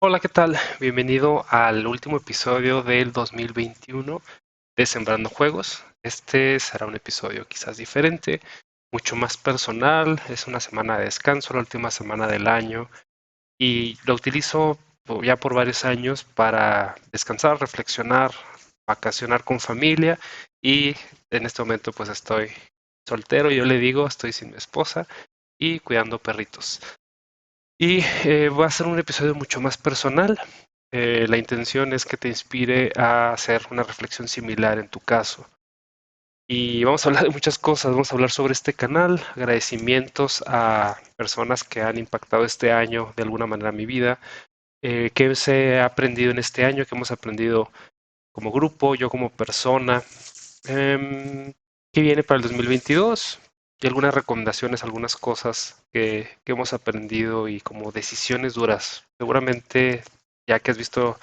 Hola, ¿qué tal? Bienvenido al último episodio del 2021 de Sembrando Juegos. Este será un episodio quizás diferente, mucho más personal. Es una semana de descanso, la última semana del año, y lo utilizo ya por varios años para descansar, reflexionar, vacacionar con familia. Y en este momento pues estoy soltero, yo le digo, estoy sin mi esposa y cuidando perritos. Y va a ser un episodio mucho más personal. La intención es que te inspire a hacer una reflexión similar en tu caso. Y vamos a hablar de muchas cosas. Vamos a hablar sobre este canal, agradecimientos a personas que han impactado este año de alguna manera mi vida, qué se ha aprendido en este año, qué hemos aprendido como grupo, yo como persona, em, qué viene para el 2022 y algunas recomendaciones, algunas cosas que hemos aprendido y como decisiones duras. Seguramente, ya que has visto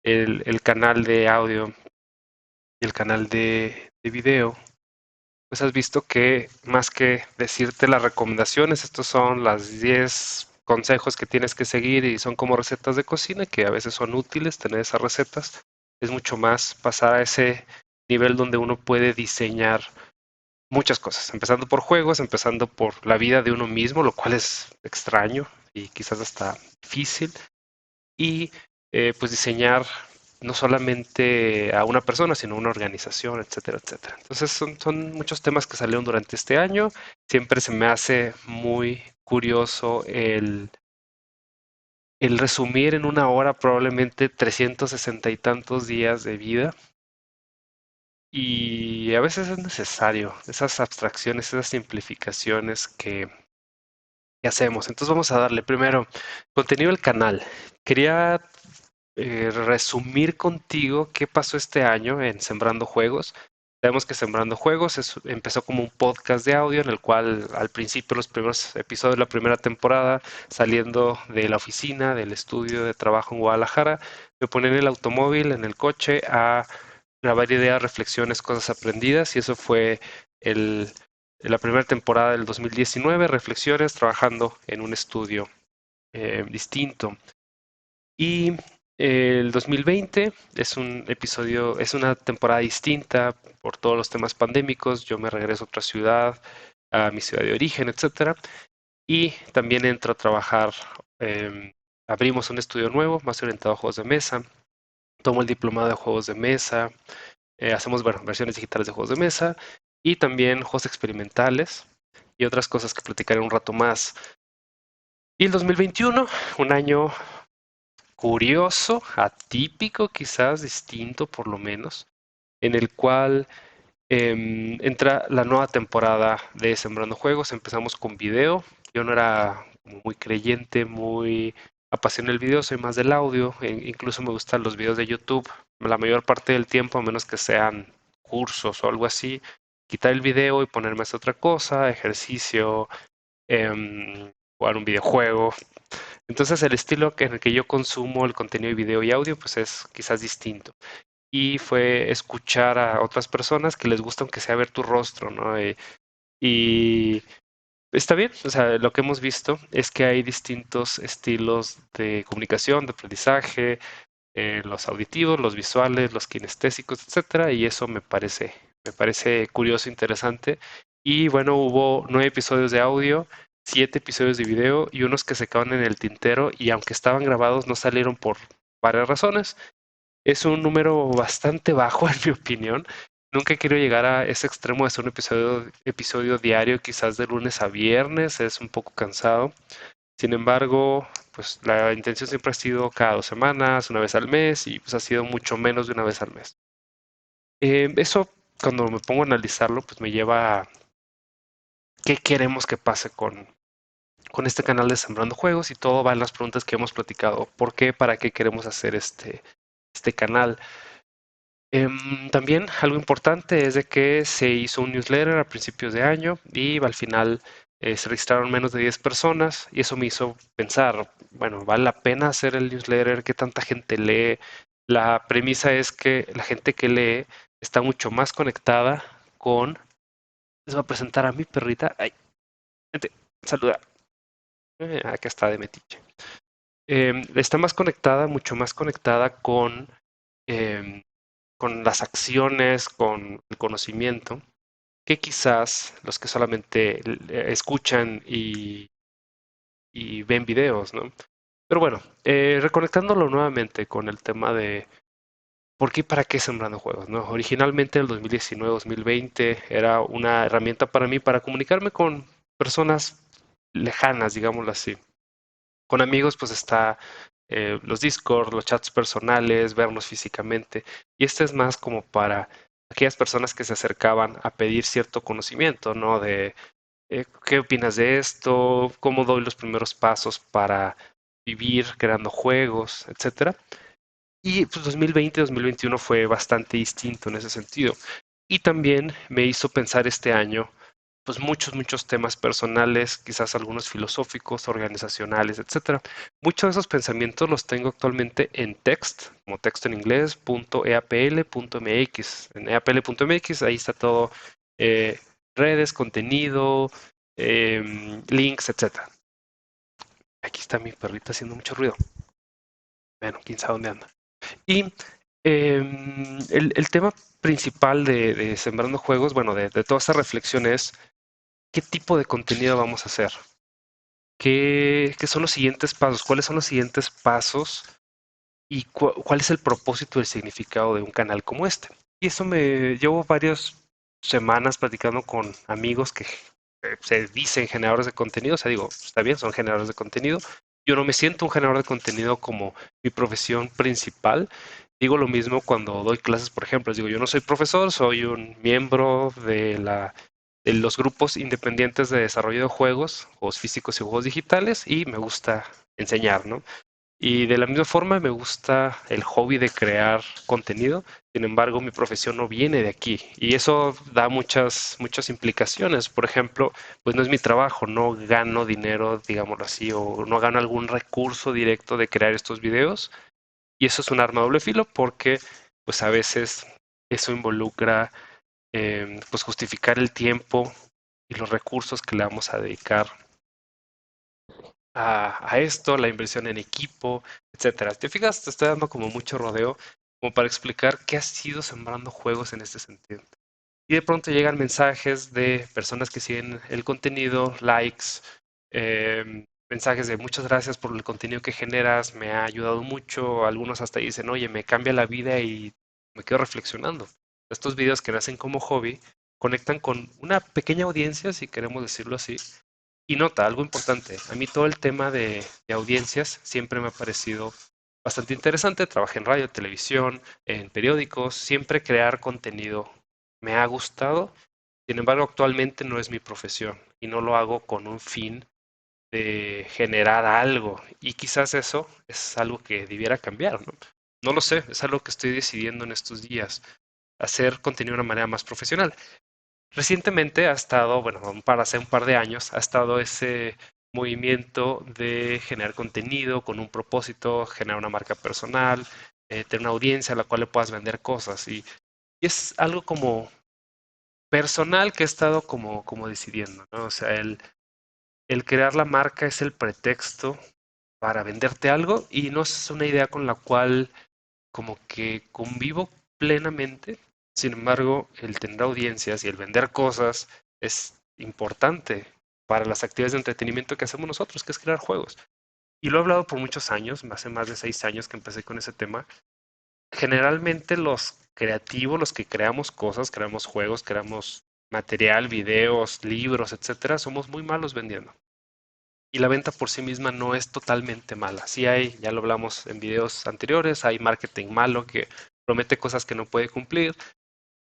el canal de audio y el canal de video, pues has visto que más que decirte las recomendaciones, estos son las 10 consejos que tienes que seguir y son como recetas de cocina que a veces son útiles tener esas recetas. Es mucho más pasar a ese nivel donde uno puede diseñar muchas cosas, empezando por juegos, empezando por la vida de uno mismo, lo cual es extraño y quizás hasta difícil, y pues diseñar no solamente a una persona, sino a una organización, etcétera, etcétera. Entonces son muchos temas que salieron durante este año. Siempre se me hace muy curioso el resumir en una hora probablemente 360 y tantos días de vida. Y a veces es necesario esas abstracciones, esas simplificaciones que hacemos. Entonces vamos a darle primero contenido del canal. Quería resumir contigo qué pasó este año en Sembrando Juegos. Sabemos que Sembrando Juegos empezó como un podcast de audio en el cual al principio los primeros episodios de la primera temporada, saliendo de la oficina, del estudio de trabajo en Guadalajara, me ponía en el automóvil, en el coche, a grabar ideas, reflexiones, cosas aprendidas, y eso fue el, la primera temporada del 2019, reflexiones, trabajando en un estudio distinto. Y el 2020 es un episodio, es una temporada distinta por todos los temas pandémicos. Yo me regreso a otra ciudad, a mi ciudad de origen, etcétera. Y también entro a trabajar. eh, Abrimos un estudio nuevo, más orientado a juegos de mesa. Tomo el diplomado de juegos de mesa. Hacemos, bueno, versiones digitales de juegos de mesa y también juegos experimentales y otras cosas que platicaré un rato más. Y el 2021, un año curioso, atípico, quizás distinto por lo menos, en el cual entra la nueva temporada de Sembrando Juegos. Empezamos con video. Yo no era como muy creyente, muy apasionado del video, soy más del audio. Incluso me gustan los videos de YouTube la mayor parte del tiempo, a menos que sean cursos o algo así. Quitar el video y ponerme a hacer otra cosa, ejercicio, jugar un videojuego. Entonces el estilo en el que yo consumo el contenido de video y audio pues es quizás distinto. Y fue escuchar a otras personas que les gusta aunque sea ver tu rostro, ¿no? Y está bien, o sea, lo que hemos visto es que hay distintos estilos de comunicación, de aprendizaje, los auditivos, los visuales, los kinestésicos, etcétera, y eso me parece curioso, interesante. Y bueno, hubo 9 episodios de audio, 7 episodios de video y unos que se quedaron en el tintero y aunque estaban grabados no salieron por varias razones. Es un número bastante bajo en mi opinión. Nunca quiero llegar a ese extremo de hacer un episodio diario, quizás de lunes a viernes, es un poco cansado. Sin embargo, pues la intención siempre ha sido cada 2 semanas, una vez al mes, y pues ha sido mucho menos de una vez al mes. Eso, cuando me pongo a analizarlo, pues me lleva a qué queremos que pase con este canal de Sembrando Juegos y todo va en las preguntas que hemos platicado. ¿Por qué? ¿Para qué queremos hacer este canal? También algo importante es de que se hizo un newsletter a principios de año y al final se registraron menos de 10 personas y eso me hizo pensar, bueno, ¿vale la pena hacer el newsletter? ¿Qué tanta gente lee? La premisa es que la gente que lee está mucho más conectada con... Les voy a presentar a mi perrita. Ay, vente, saluda. Acá está de metiche. está más conectada, mucho más conectada em, con las acciones, con el conocimiento, que quizás los que solamente escuchan y ven videos, ¿no? Pero bueno, reconectándolo nuevamente con el tema de por qué y para qué Sembrando Juegos, ¿no? Originalmente el 2019-2020 era una herramienta para mí para comunicarme con personas lejanas, digámoslo así. Con amigos, pues está los Discord, los chats personales, vernos físicamente. Y este es más como para aquellas personas que se acercaban a pedir cierto conocimiento, ¿no? De qué opinas de esto, cómo doy los primeros pasos para vivir creando juegos, etcétera. Y pues 2020-2021 fue bastante distinto en ese sentido. Y también me hizo pensar este año pues muchos temas personales, quizás algunos filosóficos, organizacionales, etcétera. Muchos de esos pensamientos los tengo actualmente en text, como texto en inglés, .eapl.mx. En eapl.mx ahí está todo, eh, redes, contenido, links, etcétera. Aquí está mi perrita haciendo mucho ruido. Bueno, quién sabe dónde anda. Y el tema principal de Sembrando Juegos, bueno, de toda esta reflexión es qué tipo de contenido vamos a hacer. ¿Qué son los siguientes pasos? ¿Cuáles son los siguientes pasos? ¿Y cuál es el propósito y el significado de un canal como este? Y eso me llevo varias semanas platicando con amigos que se dicen generadores de contenido. O sea, digo, está bien, son generadores de contenido. Yo no me siento un generador de contenido como mi profesión principal. Digo lo mismo cuando doy clases, por ejemplo. Les digo, yo no soy profesor, soy un miembro de los grupos independientes de desarrollo de juegos físicos y juegos digitales, y me gusta enseñar, ¿no? Y de la misma forma me gusta el hobby de crear contenido. Sin embargo, mi profesión no viene de aquí y eso da muchas implicaciones. Por ejemplo, pues no es mi trabajo, no gano dinero, digámoslo así, o no gano algún recurso directo de crear estos videos. Y eso es un arma de doble filo porque pues a veces eso involucra pues justificar el tiempo y los recursos que le vamos a dedicar a esto, la inversión en equipo, etcétera. ¿Te fijas? Te estoy dando como mucho rodeo como para explicar qué ha sido Sembrando Juegos en este sentido. Y de pronto llegan mensajes de personas que siguen el contenido, likes, mensajes de muchas gracias por el contenido que generas, me ha ayudado mucho. Algunos hasta dicen, oye, me cambia la vida y me quedo reflexionando. Estos videos que nacen como hobby conectan con una pequeña audiencia, si queremos decirlo así. Y nota, algo importante, a mí todo el tema de audiencias siempre me ha parecido bastante interesante. Trabajé en radio, televisión, en periódicos, siempre crear contenido me ha gustado. Sin embargo, actualmente no es mi profesión y no lo hago con un fin de generar algo. Y quizás eso es algo que debiera cambiar, ¿no? No lo sé, es algo que estoy decidiendo en estos días, hacer contenido de una manera más profesional. Recientemente ha estado, bueno, para hace un par de años, ha estado ese movimiento de generar contenido con un propósito, generar una marca personal, tener una audiencia a la cual le puedas vender cosas. Y es algo como personal que he estado como decidiendo, ¿no? O sea, el crear la marca es el pretexto para venderte algo y no es una idea con la cual como que convivo plenamente. Sin embargo, el tener audiencias y el vender cosas es importante para las actividades de entretenimiento que hacemos nosotros, que es crear juegos. Y lo he hablado por muchos años, hace más de 6 años que empecé con ese tema. Generalmente los creativos, los que creamos cosas, creamos juegos, creamos material, videos, libros, etcétera, somos muy malos vendiendo. Y la venta por sí misma no es totalmente mala. Sí hay, ya lo hablamos en videos anteriores, hay marketing malo que promete cosas que no puede cumplir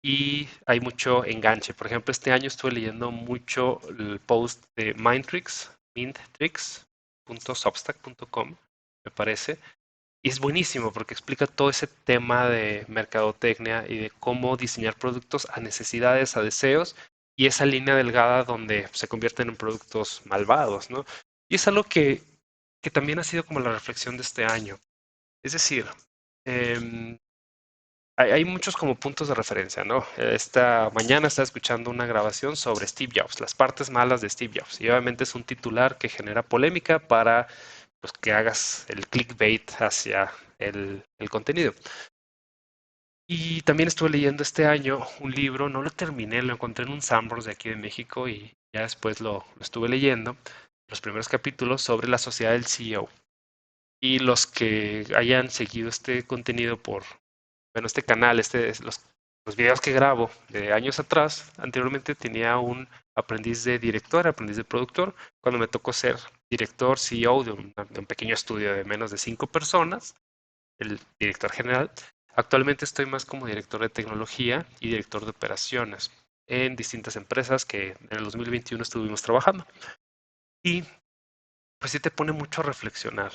y hay mucho enganche. Por ejemplo, este año estuve leyendo mucho el post de Mindtricks, mindtricks.substack.com, me parece, y es buenísimo porque explica todo ese tema de mercadotecnia y de cómo diseñar productos a necesidades, a deseos y esa línea delgada donde se convierten en productos malvados, ¿no? Y es algo que también ha sido como la reflexión de este año. Es decir, em, hay muchos como puntos de referencia, ¿no? Esta mañana estaba escuchando una grabación sobre Steve Jobs, las partes malas de Steve Jobs. Y obviamente es un titular que genera polémica para pues que hagas el clickbait hacia el contenido. Y también estuve leyendo este año un libro, no lo terminé, lo encontré en un Sambors de aquí de México y ya después lo estuve leyendo, los primeros capítulos sobre la sociedad del CEO. Y los que hayan seguido este contenido por, bueno, este canal, los videos que grabo de años atrás, anteriormente tenía un aprendiz de director, aprendiz de productor, cuando me tocó ser director, CEO de un pequeño estudio de menos de 5 personas, el director general. Actualmente estoy más como director de tecnología y director de operaciones en distintas empresas que en el 2021 estuvimos trabajando. Y pues sí te pone mucho a reflexionar.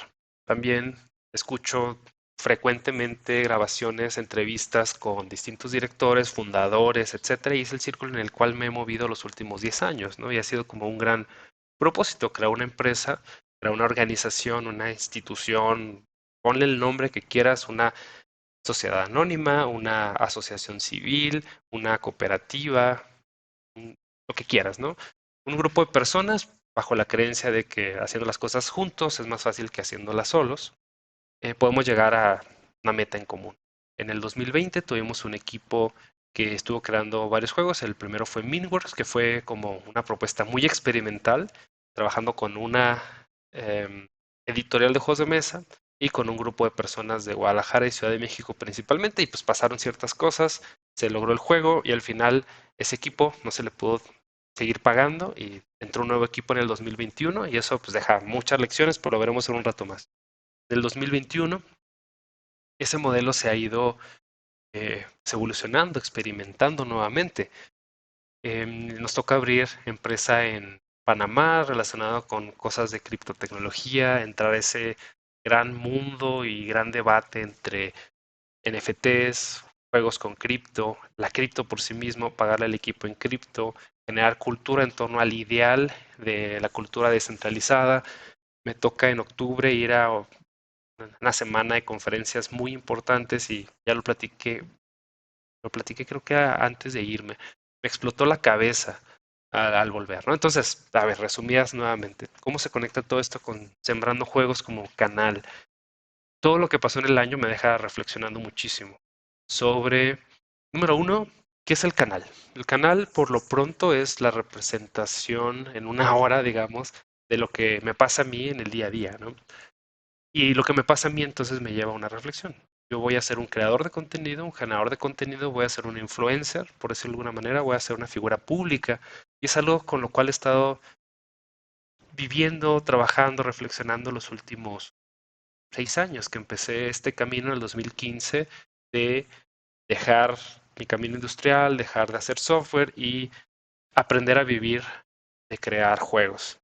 También escucho frecuentemente grabaciones, entrevistas con distintos directores, fundadores, etcétera, y es el círculo en el cual me he movido los últimos 10 años, ¿no? Y ha sido como un gran propósito, crear una empresa, crear una organización, una institución, ponle el nombre que quieras, una sociedad anónima, una asociación civil, una cooperativa, lo que quieras, ¿no? Un grupo de personas bajo la creencia de que haciendo las cosas juntos es más fácil que haciéndolas solos, podemos llegar a una meta en común. En el 2020 tuvimos un equipo que estuvo creando varios juegos. El primero fue Minworks, que fue como una propuesta muy experimental, trabajando con una editorial de juegos de mesa y con un grupo de personas de Guadalajara y Ciudad de México principalmente, y pues pasaron ciertas cosas, se logró el juego y al final ese equipo no se le pudo seguir pagando y entró un nuevo equipo en el 2021 y eso pues deja muchas lecciones, pero lo veremos en un rato más. Del 2021 ese modelo se ha ido evolucionando, experimentando nuevamente. Nos toca abrir empresa en Panamá relacionado con cosas de criptotecnología, entrar a ese gran mundo y gran debate entre NFTs, juegos con cripto, la cripto por sí mismo, pagarle al equipo en cripto, generar cultura en torno al ideal de la cultura descentralizada. Me toca en octubre ir a una semana de conferencias muy importantes y ya lo platiqué creo que antes de irme. Me explotó la cabeza al volver, ¿no? Entonces, a ver, resumidas nuevamente, ¿cómo se conecta todo esto con Sembrando Juegos como canal? Todo lo que pasó en el año me deja reflexionando muchísimo sobre, número uno, ¿qué es el canal? El canal, por lo pronto, es la representación en una hora, digamos, de lo que me pasa a mí en el día a día, ¿no? Y lo que me pasa a mí entonces me lleva a una reflexión. Yo voy a ser un creador de contenido, un generador de contenido, voy a ser un influencer, por decirlo de alguna manera, voy a ser una figura pública. Y es algo con lo cual he estado viviendo, trabajando, reflexionando los últimos 6 años, que empecé este camino en el 2015 de dejar mi camino industrial, dejar de hacer software y aprender a vivir de crear juegos.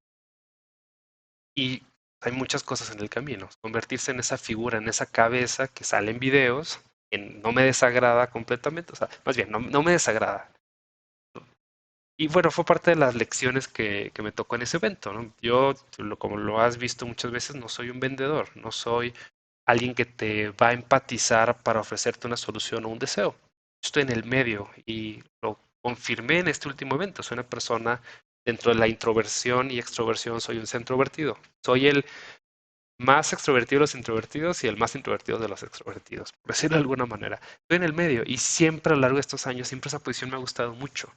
Y hay muchas cosas en el camino. Convertirse en esa figura, en esa cabeza que sale en videos, que no me desagrada completamente, o sea, más bien, no me desagrada. Y bueno, fue parte de las lecciones que me tocó en ese evento, ¿no? Yo, como lo has visto muchas veces, no soy un vendedor, no soy alguien que te va a empatizar para ofrecerte una solución o un deseo. Estoy en el medio y lo confirmé en este último evento. Soy una persona dentro de la introversión y extroversión, soy un centrovertido. Soy el más extrovertido de los introvertidos y el más introvertido de los extrovertidos, por decirlo de alguna manera. Estoy en el medio y siempre a lo largo de estos años, siempre esa posición me ha gustado mucho.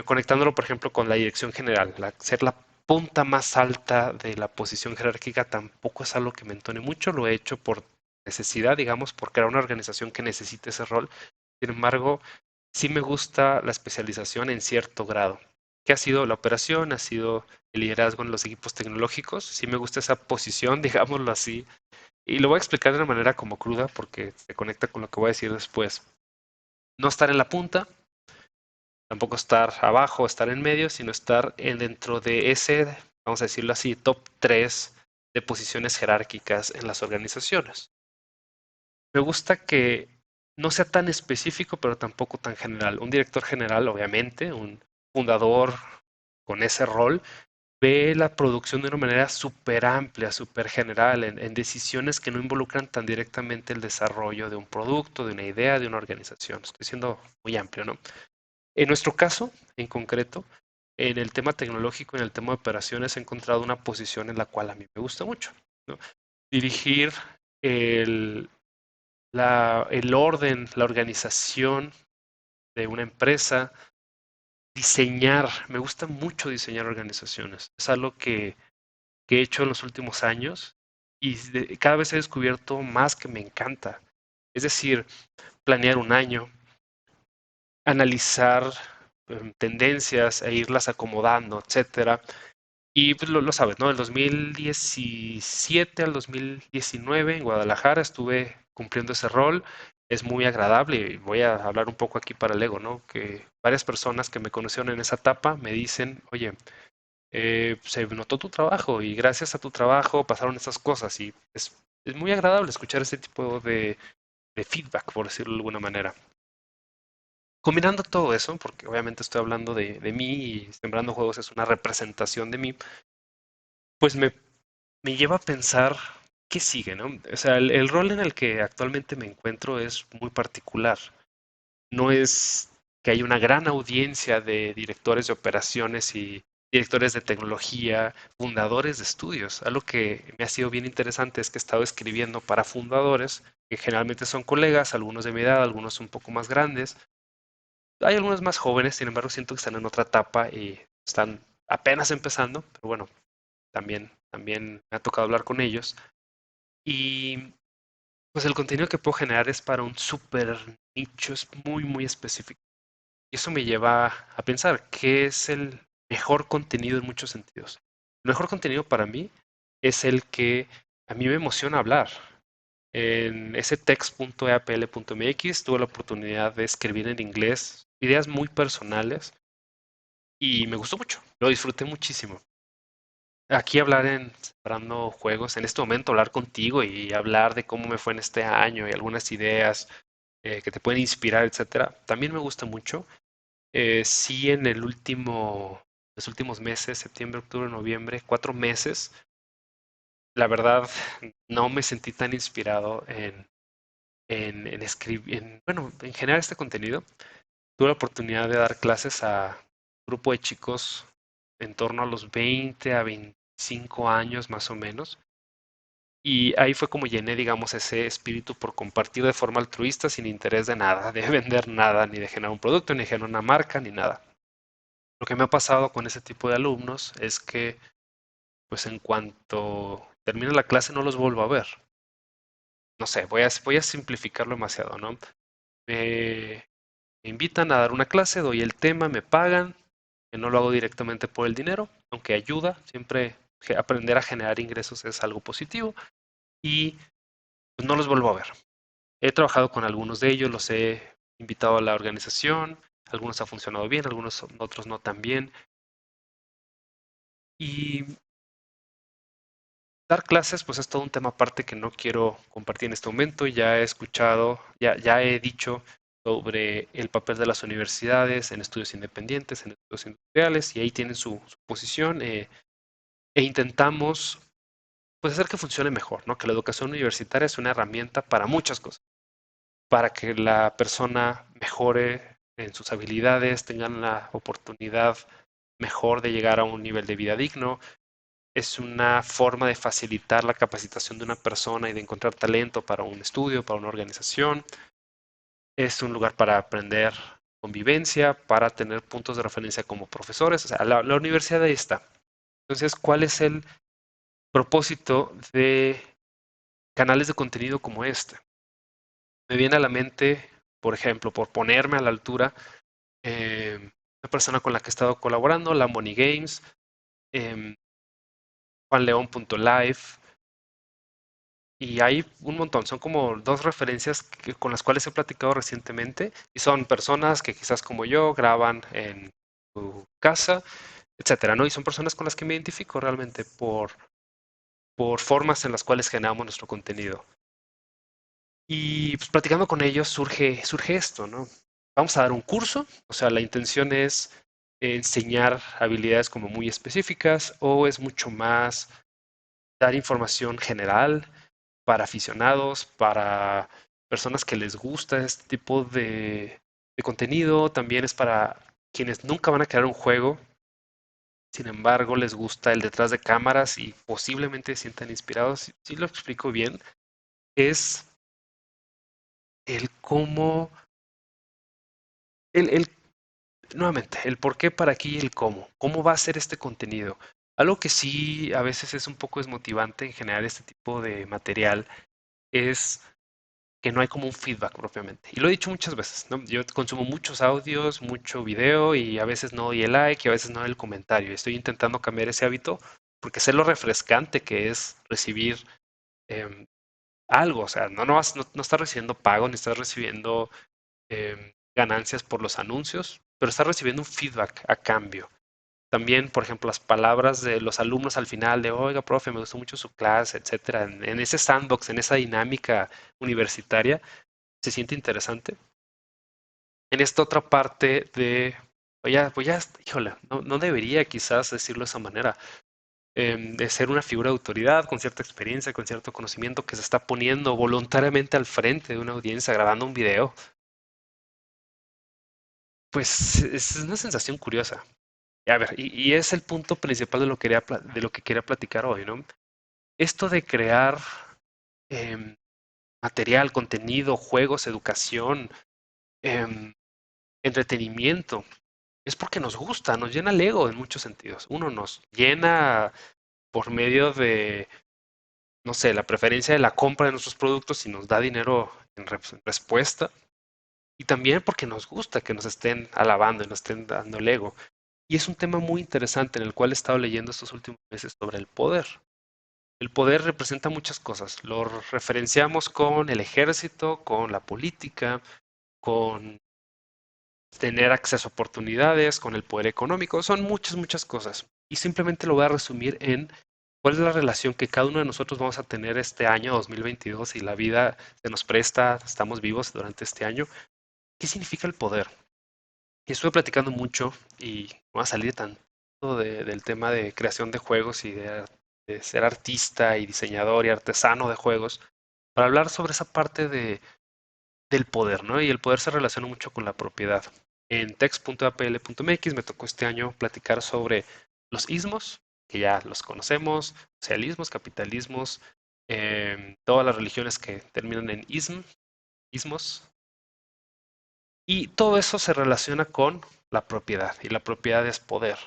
Conectándolo, por ejemplo, con la dirección general, ser la punta más alta de la posición jerárquica tampoco es algo que me entone mucho, lo he hecho por necesidad, digamos, por crear una organización que necesite ese rol. Sin embargo, sí me gusta la especialización en cierto grado. ¿Qué ha sido la operación? Ha sido el liderazgo en los equipos tecnológicos. Sí me gusta esa posición, digámoslo así. Y lo voy a explicar de una manera como cruda porque se conecta con lo que voy a decir después. No estar en la punta, tampoco estar abajo, estar en medio, sino estar dentro de ese, vamos a decirlo así, top 3 de posiciones jerárquicas en las organizaciones. Me gusta que no sea tan específico, pero tampoco tan general. Un director general, obviamente, un fundador con ese rol, ve la producción de una manera súper amplia, súper general, en decisiones que no involucran tan directamente el desarrollo de un producto, de una idea, de una organización. Estoy siendo muy amplio, ¿no? En nuestro caso, en concreto, en el tema tecnológico, en el tema de operaciones, he encontrado una posición en la cual a mí me gusta mucho, ¿no? Dirigir el, el orden, la organización de una empresa, diseñar, me gusta mucho diseñar organizaciones. Es algo que he hecho en los últimos años y cada vez he descubierto más que me encanta. Es decir, planear un año, analizar tendencias e irlas acomodando, etcétera. Y pues lo sabes, ¿no? Del 2017 al 2019 en Guadalajara estuve cumpliendo ese rol. Es muy agradable y voy a hablar un poco aquí para el ego, ¿no? Que varias personas que me conocieron en esa etapa me dicen, oye, se notó tu trabajo y gracias a tu trabajo pasaron estas cosas y es muy agradable escuchar ese tipo de feedback, por decirlo de alguna manera. Combinando todo eso, porque obviamente estoy hablando de mí y Sembrando Juegos es una representación de mí, pues me lleva a pensar qué sigue, ¿no? O sea, el rol en el que actualmente me encuentro es muy particular. No es que hay una gran audiencia de directores de operaciones y directores de tecnología, fundadores de estudios. Algo que me ha sido bien interesante es que he estado escribiendo para fundadores, que generalmente son colegas, algunos de mi edad, algunos un poco más grandes. Hay algunos más jóvenes, sin embargo, siento que están en otra etapa y están apenas empezando, pero bueno, también me ha tocado hablar con ellos. Y pues el contenido que puedo generar es para un súper nicho, es muy específico. Y eso me lleva a pensar qué es el mejor contenido en muchos sentidos. El mejor contenido para mí es el que a mí me emociona hablar. En ese text.eapl.mx tuve la oportunidad de escribir en inglés ideas muy personales y me gustó mucho, lo disfruté muchísimo. Aquí hablar en Separando Juegos, en este momento hablar contigo y hablar de cómo me fue en este año y algunas ideas que te pueden inspirar, etcétera, también me gusta mucho. Sí, en los últimos meses, septiembre, octubre, noviembre, 4 meses, la verdad no me sentí tan inspirado en escribir, bueno, en generar este contenido. Tuve la oportunidad de dar clases a un grupo de chicos en torno a los 20 a 25 años más o menos. Y ahí fue como llené, digamos, ese espíritu por compartir de forma altruista sin interés de nada, de vender nada, ni de generar un producto, ni de generar una marca, ni nada. Lo que me ha pasado con ese tipo de alumnos es que, pues en cuanto termine la clase no los vuelvo a ver. No sé, voy a simplificarlo demasiado, ¿no? Me, me invitan a dar una clase, doy el tema, me pagan, que no lo hago directamente por el dinero, aunque ayuda, siempre aprender a generar ingresos es algo positivo y pues no los vuelvo a ver. He trabajado con algunos de ellos, los he invitado a la organización, algunos ha funcionado bien, algunos otros no tan bien. Y dar clases, pues es todo un tema aparte que no quiero compartir en este momento. Ya he escuchado, ya he dicho sobre el papel de las universidades en estudios independientes, en estudios industriales, y ahí tienen su posición. E intentamos pues hacer que funcione mejor, ¿no? Que la educación universitaria es una herramienta para muchas cosas, para que la persona mejore en sus habilidades, tengan la oportunidad mejor de llegar a un nivel de vida digno. Es una forma de facilitar la capacitación de una persona y de encontrar talento para un estudio, para una organización. Es un lugar para aprender convivencia, para tener puntos de referencia como profesores. O sea, la universidad ahí está. Entonces, ¿cuál es el propósito de canales de contenido como este? Me viene a la mente, por ejemplo, por ponerme a la altura, una persona con la que he estado colaborando, la Money Games, eh, juanleon.live, y hay un montón, son como dos referencias con las cuales he platicado recientemente y son personas que quizás como yo graban en su casa, etcétera, ¿no? Y son personas con las que me identifico realmente por formas en las cuales generamos nuestro contenido. Y pues platicando con ellos surge esto, ¿no? Vamos a dar un curso, o sea, la intención es enseñar habilidades como muy específicas o es mucho más dar información general para aficionados, para personas que les gusta este tipo de contenido, también es para quienes nunca van a crear un juego sin embargo les gusta el detrás de cámaras y posiblemente se sientan inspirados. Si lo explico bien, es el cómo, el nuevamente, el por qué, para qué y el cómo. ¿Cómo va a ser este contenido? Algo que sí a veces es un poco desmotivante en generar este tipo de material es que no hay como un feedback propiamente. Y lo he dicho muchas veces, ¿no? Yo consumo muchos audios, mucho video y a veces no doy el like y a veces no doy el comentario. Estoy intentando cambiar ese hábito porque sé lo refrescante que es recibir em, algo. O sea, no estás recibiendo pago ni estás recibiendo ganancias por los anuncios, pero estás recibiendo un feedback a cambio. También, por ejemplo, las palabras de los alumnos al final de, oiga, profe, me gustó mucho su clase, etcétera. En ese sandbox, en esa dinámica universitaria, se siente interesante. En esta otra parte de, híjole, no debería quizás decirlo de esa manera, de ser una figura de autoridad con cierta experiencia, con cierto conocimiento que se está poniendo voluntariamente al frente de una audiencia grabando un video, pues es una sensación curiosa. A ver, y es el punto principal de lo que quería platicar hoy, ¿no? Esto de crear em, material, contenido, juegos, educación, em, entretenimiento, es porque nos gusta, nos llena el ego en muchos sentidos. Uno nos llena por medio de, no sé, la preferencia de la compra de nuestros productos y nos da dinero en respuesta. Y también porque nos gusta que nos estén alabando y nos estén dando el ego. Y es un tema muy interesante en el cual he estado leyendo estos últimos meses sobre el poder. El poder representa muchas cosas. Lo referenciamos con el ejército, con la política, con tener acceso a oportunidades, con el poder económico. Son muchas cosas. Y simplemente lo voy a resumir en cuál es la relación que cada uno de nosotros vamos a tener este año 2022 y la vida se nos presta, estamos vivos durante este año. ¿Qué significa el poder? Y estuve platicando mucho y voy a salir tanto del tema de creación de juegos y de ser artista y diseñador y artesano de juegos para hablar sobre esa parte del poder, ¿no? Y el poder se relaciona mucho con la propiedad. En text.apl.mx me tocó este año platicar sobre los ismos, que ya los conocemos, socialismos, capitalismos, todas las religiones que terminan en ismos, y todo eso se relaciona con la propiedad, y la propiedad es poder.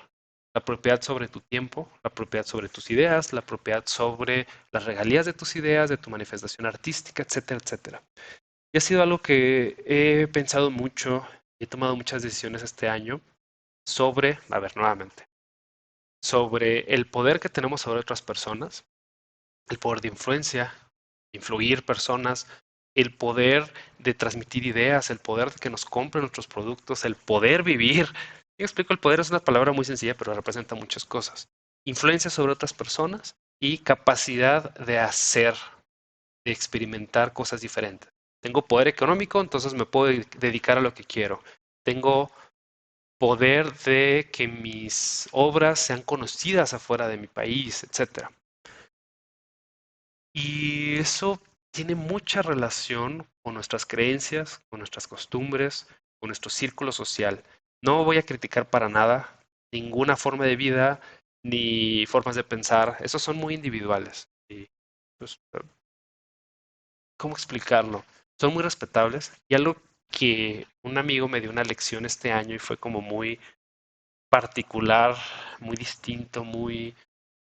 La propiedad sobre tu tiempo, la propiedad sobre tus ideas, la propiedad sobre las regalías de tus ideas, de tu manifestación artística, etcétera, etcétera. Y ha sido algo que he pensado mucho, he tomado muchas decisiones este año sobre, a ver, nuevamente, sobre el poder que tenemos sobre otras personas, el poder de influencia, influir personas, el poder de transmitir ideas, el poder de que nos compren nuestros productos, el poder vivir. Yo explico, el poder es una palabra muy sencilla, pero representa muchas cosas. Influencia sobre otras personas y capacidad de hacer, de experimentar cosas diferentes. Tengo poder económico, entonces me puedo dedicar a lo que quiero. Tengo poder de que mis obras sean conocidas afuera de mi país, etcétera. Y eso tiene mucha relación con nuestras creencias, con nuestras costumbres, con nuestro círculo social. No voy a criticar para nada ninguna forma de vida ni formas de pensar. Esos son muy individuales. Y, pues, ¿cómo explicarlo? Son muy respetables. Y algo que un amigo me dio una lección este año y fue como muy particular, muy distinto, muy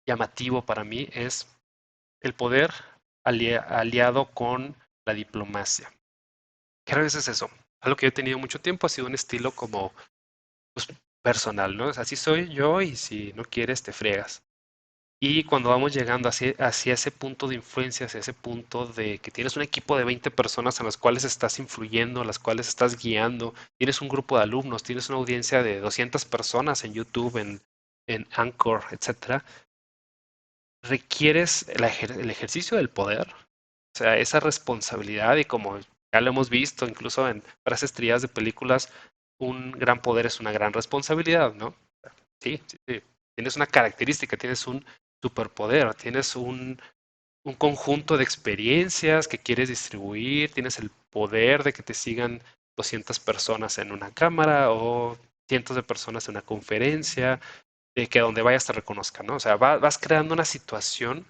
llamativo para mí es el poder aliado con la diplomacia. ¿Qué a veces es eso? Algo que yo he tenido mucho tiempo ha sido un estilo como pues, personal, ¿no? Así soy yo y si no quieres te fregas. Y cuando vamos llegando hacia ese punto de influencia, hacia ese punto de que tienes un equipo de 20 personas en las cuales estás influyendo, las cuales estás guiando, tienes un grupo de alumnos, tienes una audiencia de 200 personas en YouTube, en Anchor, etcétera, requieres el ejercicio del poder, o sea, esa responsabilidad y como ya lo hemos visto incluso en frases trilladas de películas, un gran poder es una gran responsabilidad, ¿no? Sí, sí, sí. Tienes una característica, tienes un superpoder, tienes un conjunto de experiencias que quieres distribuir, tienes el poder de que te sigan 200 personas en una cámara o cientos de personas en una conferencia, de que donde vayas te reconozcan, ¿no? O sea, vas creando una situación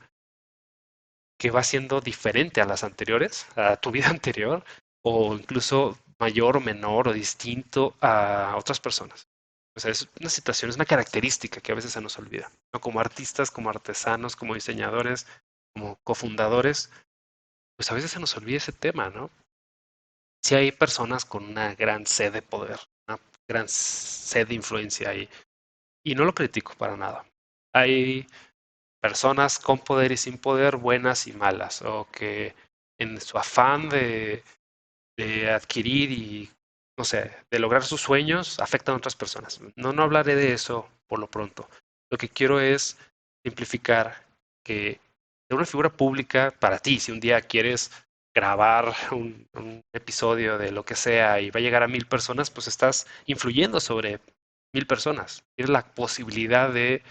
que va siendo diferente a las anteriores, a tu vida anterior, o incluso mayor o menor o distinto a otras personas. O sea, es una situación, es una característica que a veces se nos olvida, ¿no? Como artistas, como artesanos, como diseñadores, como cofundadores, pues a veces se nos olvida ese tema, ¿no? Si hay personas con una gran sed de poder, una gran sed de influencia ahí, y no lo critico para nada. Hay personas con poder y sin poder, buenas y malas, o que en su afán de adquirir y, no sé, de lograr sus sueños, afectan a otras personas. No, no hablaré de eso por lo pronto. Lo que quiero es simplificar que de una figura pública, para ti, si un día quieres grabar un episodio de lo que sea y va a llegar a 1000 personas, pues estás influyendo sobre 1000 personas. Tienes la posibilidad de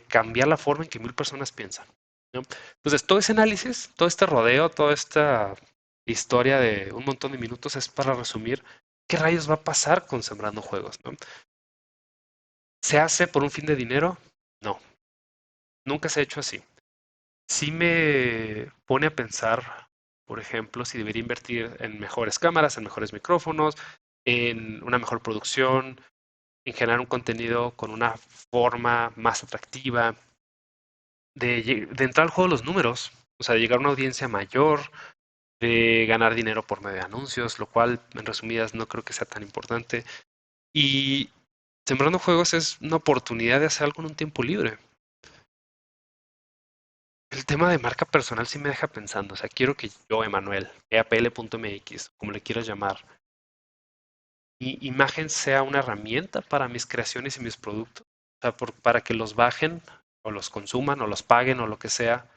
cambiar la forma en que 1000 personas piensan, ¿no? Entonces, todo ese análisis, todo este rodeo, toda esta historia de un montón de minutos es para resumir qué rayos va a pasar con Sembrando Juegos, ¿no? ¿Se hace por un fin de dinero? No, nunca se ha hecho así. Sí me pone a pensar, por ejemplo, si debería invertir en mejores cámaras, en mejores micrófonos, en una mejor producción, en generar un contenido con una forma más atractiva, de entrar al juego de los números, o sea, de llegar a una audiencia mayor, de ganar dinero por medio de anuncios, lo cual, en resumidas, no creo que sea tan importante. Y Sembrando Juegos es una oportunidad de hacer algo en un tiempo libre. El tema de marca personal sí me deja pensando, o sea, quiero que yo, Emanuel, eapl.mx, como le quieras llamar, mi imagen sea una herramienta para mis creaciones y mis productos, o sea, para que los bajen o los consuman o los paguen o lo que sea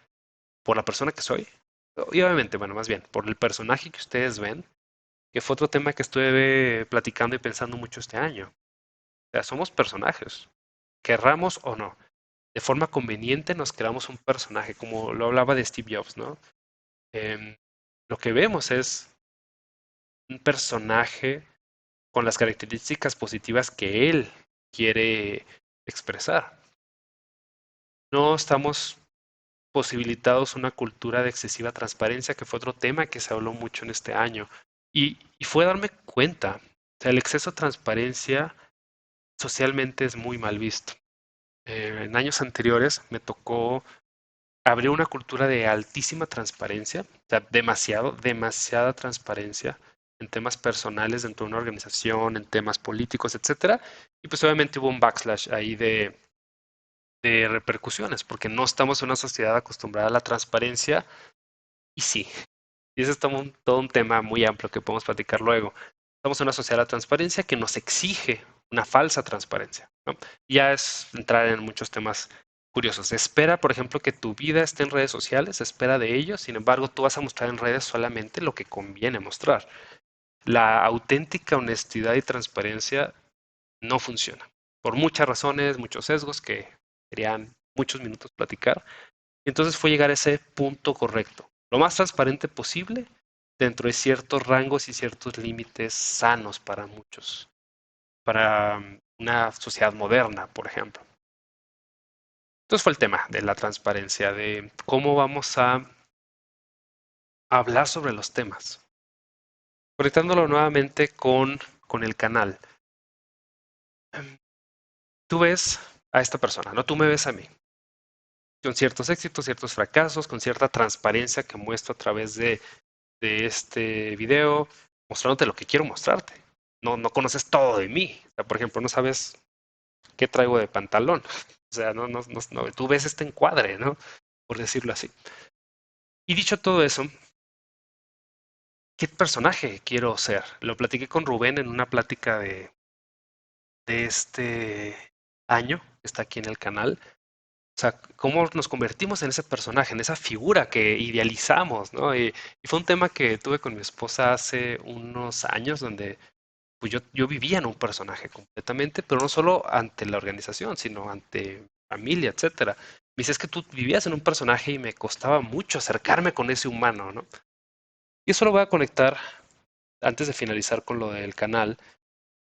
por la persona que soy. Y obviamente, bueno, más bien, por el personaje que ustedes ven, que fue otro tema que estuve platicando y pensando mucho este año. O sea, somos personajes, querramos o no. De forma conveniente nos creamos un personaje, como lo hablaba de Steve Jobs, ¿no? Em, lo que vemos es un personaje con las características positivas que él quiere expresar. No estamos posibilitados una cultura de excesiva transparencia, que fue otro tema que se habló mucho en este año. Y fue darme cuenta, o sea, el exceso de transparencia socialmente es muy mal visto. En años anteriores me tocó abrir una cultura de altísima transparencia, o sea, demasiada transparencia en temas personales dentro de una organización, en temas políticos, etcétera. Y pues obviamente hubo un backslash ahí de repercusiones, porque no estamos en una sociedad acostumbrada a la transparencia. Y sí, y ese es todo un tema muy amplio que podemos platicar luego. Estamos en una sociedad de la transparencia que nos exige una falsa transparencia, ¿no? Ya es entrar en muchos temas curiosos. Se espera, por ejemplo, que tu vida esté en redes sociales, se espera de ellos, sin embargo, tú vas a mostrar en redes solamente lo que conviene mostrar. La auténtica honestidad y transparencia no funciona, por muchas razones, muchos sesgos que serían muchos minutos platicar. Entonces fue llegar a ese punto correcto, lo más transparente posible dentro de ciertos rangos y ciertos límites sanos para muchos, para una sociedad moderna, por ejemplo. Entonces fue el tema de la transparencia, de cómo vamos a hablar sobre los temas, conectándolo nuevamente con el canal. Tú ves a esta persona, no tú me ves a mí, con ciertos éxitos, ciertos fracasos, con cierta transparencia que muestro a través de este video, mostrándote lo que quiero mostrarte. No, no conoces todo de mí. O sea, por ejemplo, no sabes qué traigo de pantalón. O sea, no, tú ves este encuadre, ¿no? Por decirlo así. Y dicho todo eso, ¿qué personaje quiero ser? Lo platiqué con Rubén en una plática de este año, que está aquí en el canal. O sea, cómo nos convertimos en ese personaje, en esa figura que idealizamos, ¿no? Y fue un tema que tuve con mi esposa hace unos años, donde pues yo vivía en un personaje completamente, pero no solo ante la organización, sino ante mi familia, etcétera. Me dice, es que tú vivías en un personaje y me costaba mucho acercarme con ese humano, ¿no? Y eso lo voy a conectar antes de finalizar con lo del canal,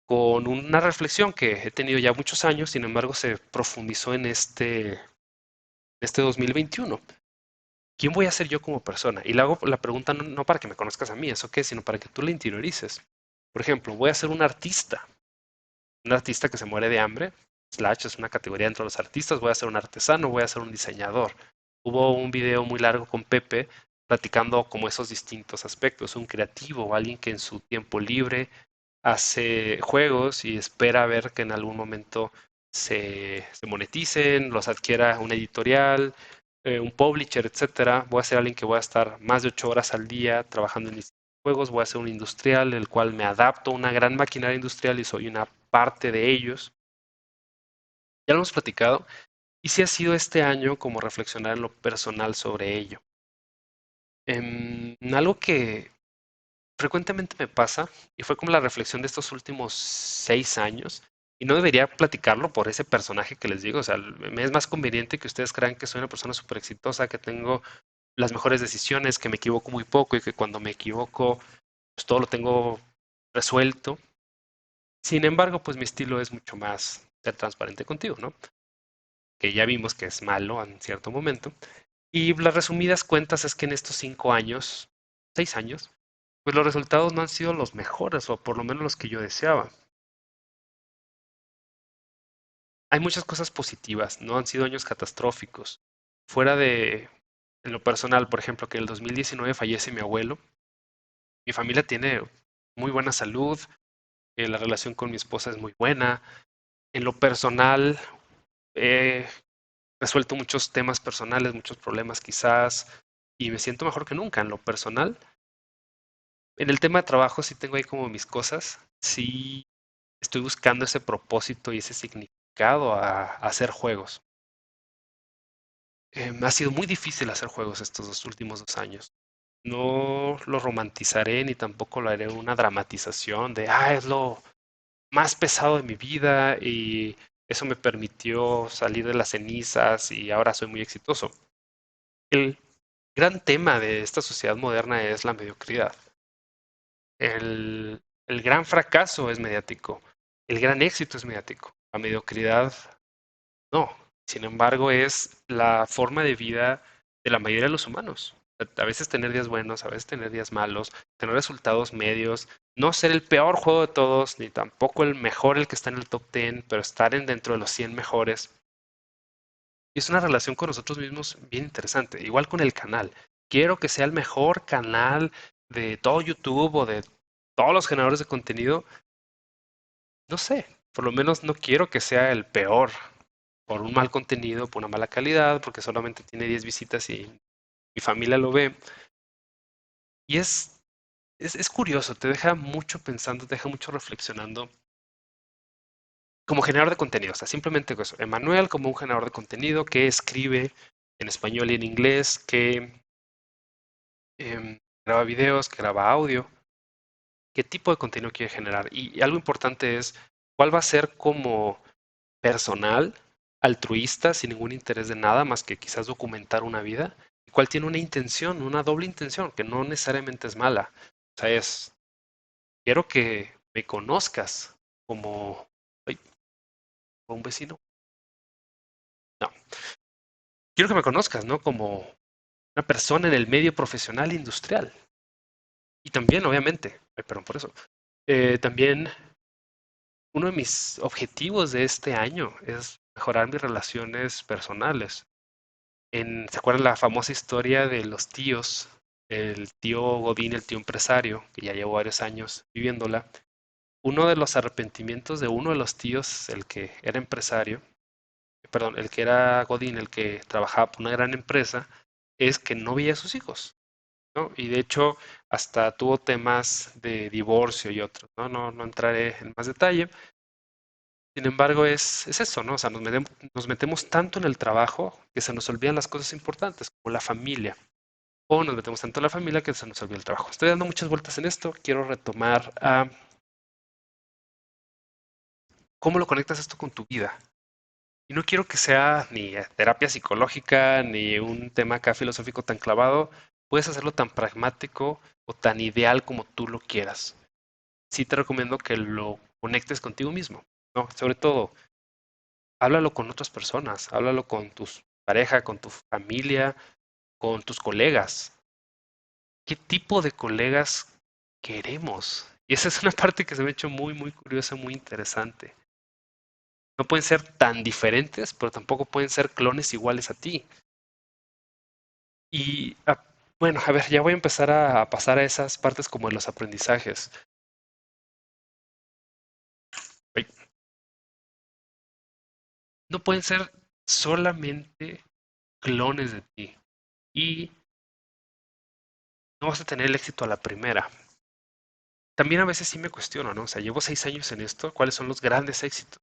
con una reflexión que he tenido ya muchos años, sin embargo se profundizó en este 2021. ¿Quién voy a ser yo como persona? Y le hago la pregunta no para que me conozcas a mí, eso qué, sino para que tú la interiorices. Por ejemplo, voy a ser un artista que se muere de hambre, Slash es una categoría dentro de los artistas, voy a ser un artesano, voy a ser un diseñador. Hubo un video muy largo con Pepe platicando como esos distintos aspectos, un creativo, alguien que en su tiempo libre hace juegos y espera ver que en algún momento se moneticen, los adquiera una editorial, un publisher, etcétera. Voy a ser alguien que voy a estar más de 8 horas al día trabajando en mis juegos, voy a ser un industrial, el cual me adapto a una gran maquinaria industrial y soy una parte de ellos. Ya lo hemos platicado. Y si ha sido este año como reflexionar en lo personal sobre ello. Algo que frecuentemente me pasa, y fue como la reflexión de estos últimos 6 años, y no debería platicarlo por ese personaje que les digo, o sea, me es más conveniente que ustedes crean que soy una persona súper exitosa, que tengo las mejores decisiones, que me equivoco muy poco y que cuando me equivoco, pues todo lo tengo resuelto. Sin embargo, pues mi estilo es mucho más ser transparente contigo, ¿no? Que ya vimos que es malo en cierto momento. Y las resumidas cuentas es que en estos 5 años, 6 años, pues los resultados no han sido los mejores, o por lo menos los que yo deseaba. Hay muchas cosas positivas, no han sido años catastróficos. Fuera de, en lo personal, por ejemplo, que en el 2019 fallece mi abuelo, mi familia tiene muy buena salud, la relación con mi esposa es muy buena. En lo personal, he resuelto muchos temas personales, muchos problemas quizás, y me siento mejor que nunca en lo personal. En el tema de trabajo sí tengo ahí como mis cosas, sí estoy buscando ese propósito y ese significado a hacer juegos. Ha sido muy difícil hacer juegos estos últimos 2 años. No lo romantizaré ni tampoco lo haré una dramatización de, es lo más pesado de mi vida y eso me permitió salir de las cenizas y ahora soy muy exitoso. El gran tema de esta sociedad moderna es la mediocridad. El gran fracaso es mediático. El gran éxito es mediático. La mediocridad no. Sin embargo, es la forma de vida de la mayoría de los humanos. A veces tener días buenos, a veces tener días malos, tener resultados medios, no ser el peor juego de todos, ni tampoco el mejor, el que está en el top 10, pero estar dentro de los 100 mejores. Y es una relación con nosotros mismos bien interesante. Igual con el canal. Quiero que sea el mejor canal de todo YouTube o de todos los generadores de contenido. No sé, por lo menos no quiero que sea el peor por un mal contenido, por una mala calidad, porque solamente tiene 10 visitas y mi familia lo ve. Y es curioso, te deja mucho pensando, te deja mucho reflexionando como generador de contenido. O sea, simplemente eso. Emanuel como un generador de contenido que escribe en español y en inglés, que graba videos, que graba audio. ¿Qué tipo de contenido quiere generar? Y algo importante es cuál va a ser como personal, altruista, sin ningún interés de nada más que quizás documentar una vida, y cuál tiene una intención, una doble intención, que no necesariamente es mala. O sea, quiero que me conozcas como, ay, como un vecino. No, quiero que me conozcas, ¿no? Como una persona en el medio profesional e industrial. Y también, obviamente, ay, perdón por eso, también uno de mis objetivos de este año es mejorar mis relaciones personales. ¿Se acuerdan la famosa historia de los tíos? El tío Godín, el tío empresario, que ya llevo varios años viviéndola. Uno de los arrepentimientos de uno de los tíos, el que era empresario, perdón, el que era Godín, el que trabajaba por una gran empresa, es que no veía a sus hijos, ¿no? Y de hecho, hasta tuvo temas de divorcio y otros, ¿no? No entraré en más detalle. Sin embargo, es eso, ¿no? O sea, nos metemos tanto en el trabajo que se nos olvidan las cosas importantes, como la familia. O nos metemos tanto en la familia que se nos olvida el trabajo. Estoy dando muchas vueltas en esto. Quiero retomar a cómo lo conectas esto con tu vida. Y no quiero que sea ni terapia psicológica, ni un tema acá filosófico tan clavado. Puedes hacerlo tan pragmático o tan ideal como tú lo quieras. Sí te recomiendo que lo conectes contigo mismo, ¿no? Sobre todo, háblalo con otras personas, háblalo con tu pareja, con tu familia, con tus colegas. ¿Qué tipo de colegas queremos? Y esa es una parte que se me ha hecho muy, muy curiosa, muy interesante. No pueden ser tan diferentes, pero tampoco pueden ser clones iguales a ti. Y bueno, a ver, ya voy a empezar a pasar a esas partes como en los aprendizajes. Ay, no pueden ser solamente clones de ti. Y no vas a tener el éxito a la primera. También a veces sí me cuestiono, ¿no? O sea, llevo 6 años en esto, ¿cuáles son los grandes éxitos?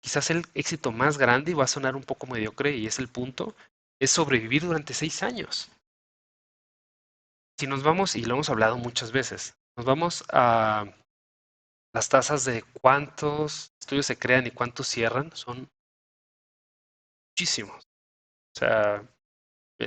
Quizás el éxito más grande, y va a sonar un poco mediocre, y es el punto, es sobrevivir durante 6 años. Si nos vamos, y lo hemos hablado muchas veces, nos vamos a las tasas de cuántos estudios se crean y cuántos cierran, son muchísimos. O sea,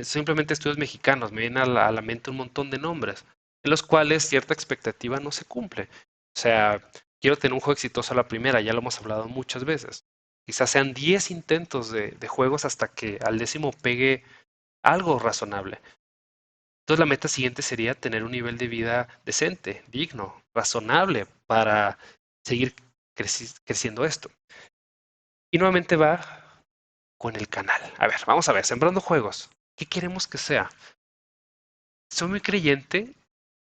simplemente estudios mexicanos, me viene a la mente un montón de nombres, en los cuales cierta expectativa no se cumple. O sea, quiero tener un juego exitoso a la primera, ya lo hemos hablado muchas veces. Quizás sean 10 intentos de juegos hasta que al décimo pegue algo razonable. Entonces la meta siguiente sería tener un nivel de vida decente, digno, razonable para seguir creciendo esto. Y nuevamente va con el canal. A ver, vamos a ver, sembrando juegos. ¿Qué queremos que sea? Soy muy creyente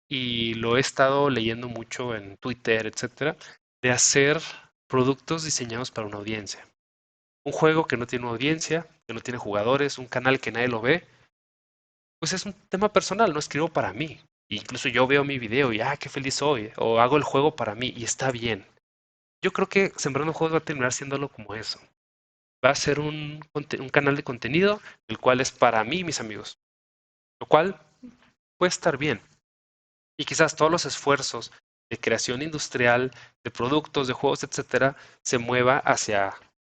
y lo he estado leyendo mucho en Twitter, etcétera, de hacer productos diseñados para una audiencia. Un juego que no tiene una audiencia, que no tiene jugadores, un canal que nadie lo ve, pues es un tema personal, no escribo para mí. Incluso yo veo mi video y, qué feliz soy, o hago el juego para mí y está bien. Yo creo que Sembrando Juegos va a terminar siéndolo como eso. Va a ser un canal de contenido, el cual es para mí y mis amigos, lo cual puede estar bien. Y quizás todos los esfuerzos de creación industrial, de productos, de juegos, etcétera, se mueva hacia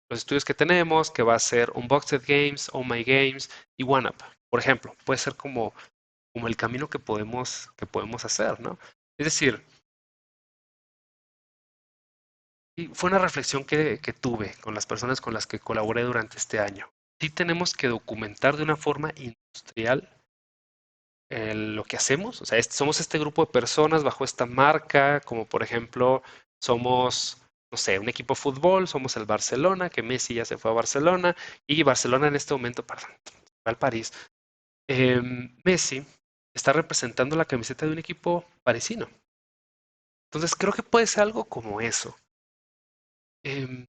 los estudios que tenemos, que va a ser Unboxed Games, Oh My Games y OneUp. Por ejemplo, puede ser como el camino que podemos hacer, ¿no? Es decir, y fue una reflexión que tuve con las personas con las que colaboré durante este año. Sí tenemos que documentar de una forma industrial lo que hacemos. O sea, somos este grupo de personas bajo esta marca, como por ejemplo, somos, no sé, un equipo de fútbol, somos el Barcelona, que Messi ya se fue a Barcelona, y Barcelona en este momento, perdón, va al París. Messi está representando la camiseta de un equipo parisino. Entonces creo que puede ser algo como eso. Em,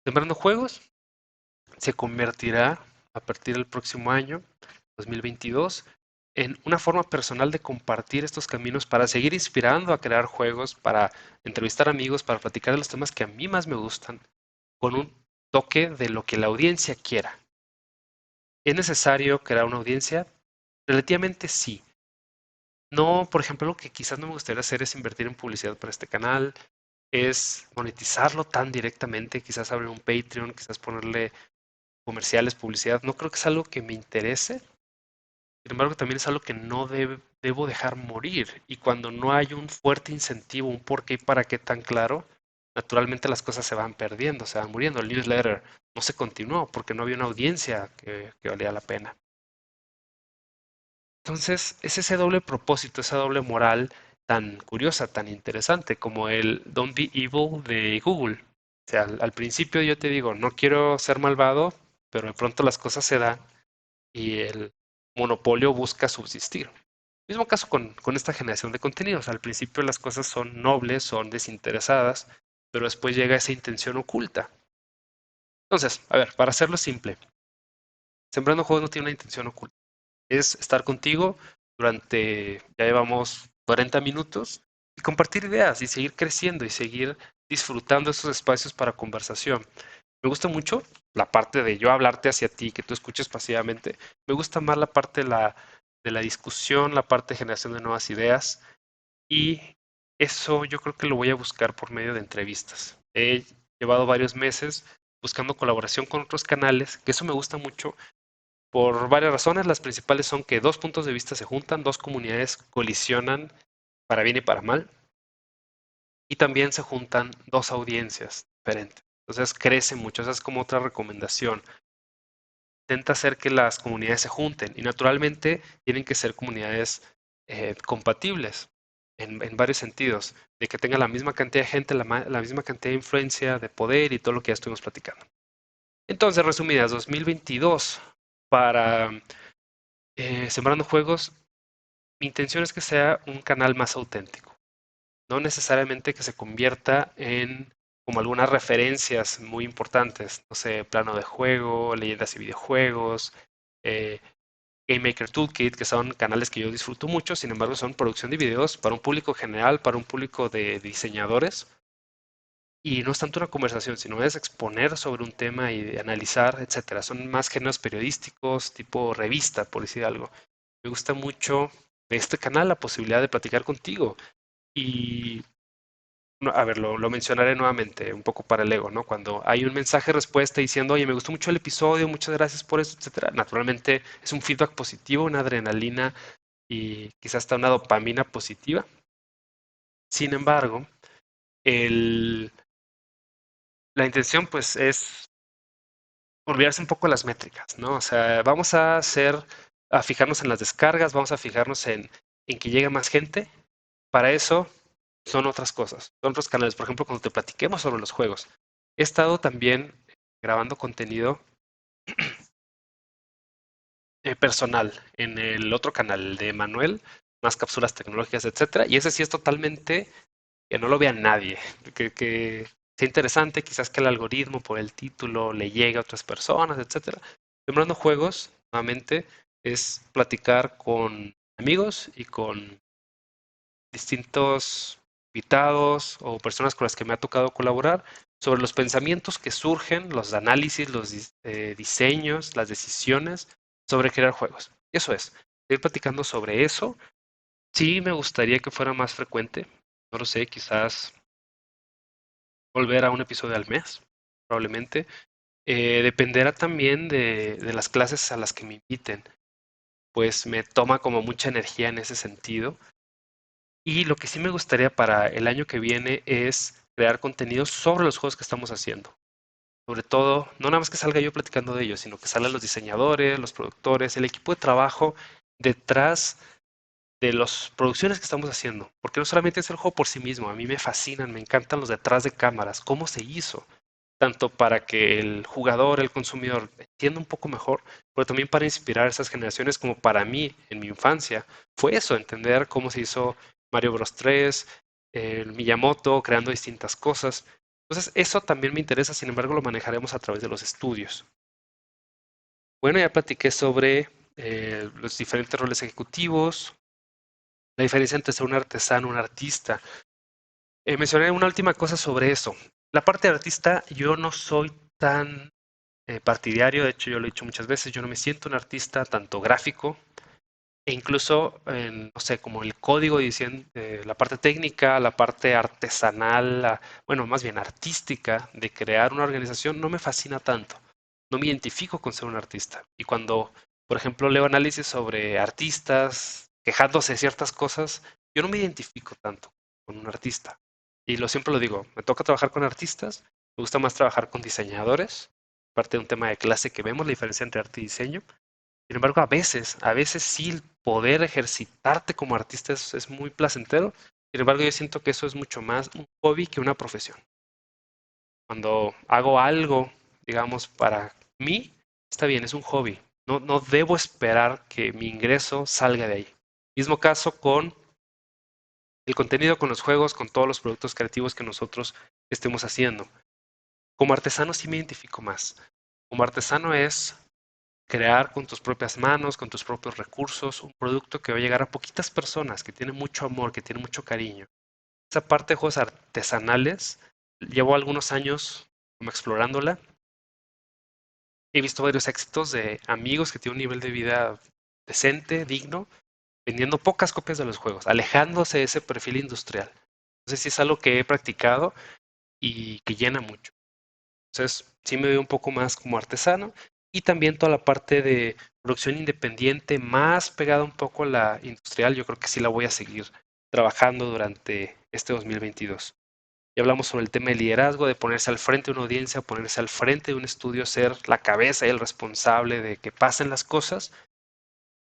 Sembrando Juegos se convertirá a partir del próximo año, 2022, en una forma personal de compartir estos caminos para seguir inspirando a crear juegos, para entrevistar amigos, para platicar de los temas que a mí más me gustan, con un toque de lo que la audiencia quiera. ¿Es necesario crear una audiencia? Relativamente sí. No, por ejemplo, lo que quizás no me gustaría hacer es invertir en publicidad para este canal, es monetizarlo tan directamente, quizás abrir un Patreon, quizás ponerle comerciales, publicidad. No creo que es algo que me interese. Sin embargo, también es algo que no debo dejar morir. Y cuando no hay un fuerte incentivo, un por qué y para qué tan claro, naturalmente las cosas se van perdiendo, se van muriendo. El newsletter no se continuó porque no había una audiencia que valía la pena. Entonces, es ese doble propósito, esa doble moral tan curiosa, tan interesante, como el Don't be evil de Google. O sea, al principio yo te digo, no quiero ser malvado, pero de pronto las cosas se dan y el monopolio busca subsistir. Mismo caso con esta generación de contenidos. Al principio las cosas son nobles, son desinteresadas, pero después llega esa intención oculta. Entonces, a ver, para hacerlo simple, Sembrando Juegos no tiene una intención oculta. Es estar contigo durante, ya llevamos 40 minutos, y compartir ideas y seguir creciendo y seguir disfrutando esos espacios para conversación. Me gusta mucho la parte de yo hablarte hacia ti, que tú escuches pasivamente. Me gusta más la parte de la discusión, la parte de generación de nuevas ideas. Y eso yo creo que lo voy a buscar por medio de entrevistas. He llevado varios meses buscando colaboración con otros canales, que eso me gusta mucho por varias razones. Las principales son que dos puntos de vista se juntan, dos comunidades colisionan para bien y para mal. y también se juntan dos audiencias diferentes. Entonces crece mucho, esa es como otra recomendación. Intenta hacer que las comunidades se junten y naturalmente tienen que ser comunidades compatibles en varios sentidos, de que tenga la misma cantidad de gente, la misma cantidad de influencia, de poder y todo lo que ya estuvimos platicando. Entonces, resumidas, 2022 para Sembrando Juegos, mi intención es que sea un canal más auténtico, no necesariamente que se convierta en como algunas referencias muy importantes, no sé, plano de juego, leyendas y videojuegos, eh, Game Maker Toolkit, que son canales que yo disfruto mucho, sin embargo son producción de videos para un público general, para un público de diseñadores, y no es tanto una conversación, sino es exponer sobre un tema y analizar, etcétera. Son más géneros periodísticos, tipo revista, por decir algo. Me gusta mucho de este canal la posibilidad de platicar contigo y a ver, lo mencionaré nuevamente, un poco para el ego, ¿no? Cuando hay un mensaje respuesta diciendo, oye, me gustó mucho el episodio, muchas gracias por eso, etcétera. Naturalmente es un feedback positivo, una adrenalina y quizás hasta una dopamina positiva. Sin embargo, el, la intención pues es olvidarse un poco de las métricas, ¿no? O sea, vamos a a fijarnos en las descargas, vamos a fijarnos en que llegue más gente. Para eso son otras cosas, son otros canales. Por ejemplo, cuando te platiquemos sobre los juegos. He estado también grabando contenido personal en el otro canal, el de Manuel, más cápsulas tecnológicas, etcétera. Y ese sí es totalmente que no lo vea nadie, que sea interesante, quizás que el algoritmo por el título le llegue a otras personas, etcétera. Sembrando Juegos, nuevamente, es platicar con amigos y con distintos invitados o personas con las que me ha tocado colaborar sobre los pensamientos que surgen, los análisis, los diseños, las decisiones sobre crear juegos. Eso es, ir platicando sobre eso. Sí, me gustaría que fuera más frecuente. No lo sé, quizás volver a un episodio al mes, probablemente. Dependerá también de las clases a las que me inviten, pues me toma como mucha energía en ese sentido. Y lo que sí me gustaría para el año que viene es crear contenido sobre los juegos que estamos haciendo. Sobre todo, no nada más que salga yo platicando de ellos, sino que salgan los diseñadores, los productores, el equipo de trabajo detrás de las producciones que estamos haciendo. Porque no solamente es el juego por sí mismo, a mí me fascinan, me encantan los detrás de cámaras, cómo se hizo, tanto para que el jugador, el consumidor entienda un poco mejor, pero también para inspirar a esas generaciones como para mí en mi infancia fue eso, entender cómo se hizo Mario Bros 3, el Miyamoto creando distintas cosas. Entonces eso también me interesa, sin embargo lo manejaremos a través de los estudios. Bueno, ya platiqué sobre los diferentes roles ejecutivos, la diferencia entre ser un artesano, un artista. Mencioné una última cosa sobre eso. La parte de artista, yo no soy tan partidario, de hecho yo lo he dicho muchas veces, yo no me siento un artista tanto gráfico e incluso, no sé, como el código diciendo, la parte técnica, la parte artesanal, bueno, más bien artística de crear una organización no me fascina tanto. No me identifico con ser un artista. Y cuando, por ejemplo, leo análisis sobre artistas quejándose de ciertas cosas, yo no me identifico tanto con un artista. Y siempre lo digo, me toca trabajar con artistas, me gusta más trabajar con diseñadores, parte de un tema de clase que vemos la diferencia entre arte y diseño. Sin embargo, a veces sí el poder ejercitarte como artista es muy placentero. Sin embargo, yo siento que eso es mucho más un hobby que una profesión. Cuando hago algo, digamos, para mí, está bien, es un hobby. No debo esperar que mi ingreso salga de ahí. Mismo caso con el contenido, con los juegos, con todos los productos creativos que nosotros estemos haciendo. Como artesano sí me identifico más. Como artesano es crear con tus propias manos, con tus propios recursos, un producto que va a llegar a poquitas personas, que tiene mucho amor, que tiene mucho cariño. Esa parte de juegos artesanales, llevo algunos años como explorándola. He visto varios éxitos de amigos que tienen un nivel de vida decente, digno, vendiendo pocas copias de los juegos, alejándose de ese perfil industrial. Entonces sí es algo que he practicado y que llena mucho. Entonces, sí me veo un poco más como artesano y también toda la parte de producción independiente, más pegada un poco a la industrial, yo creo que sí la voy a seguir trabajando durante este 2022. Y hablamos sobre el tema de liderazgo, de ponerse al frente de una audiencia, ponerse al frente de un estudio, ser la cabeza y el responsable de que pasen las cosas.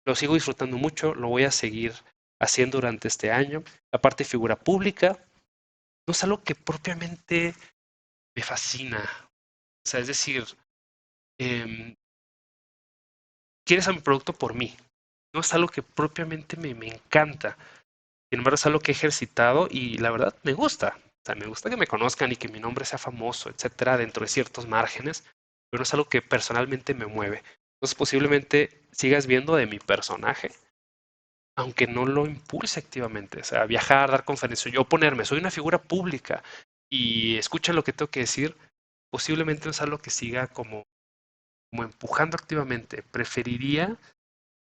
Lo sigo disfrutando mucho, lo voy a seguir haciendo durante este año. La parte de figura pública no es algo que propiamente me fascina. O sea, es decir, em, quieres a mi producto por mí. No es algo que propiamente me encanta. Sin embargo, es algo que he ejercitado y la verdad me gusta. O sea, me gusta que me conozcan y que mi nombre sea famoso, etcétera, dentro de ciertos márgenes, pero no es algo que personalmente me mueve. Entonces, posiblemente sigas viendo de mi personaje, aunque no lo impulse activamente. O sea, viajar, dar conferencias, yo ponerme, soy una figura pública y escuchen lo que tengo que decir, posiblemente no es algo que siga como empujando activamente. Preferiría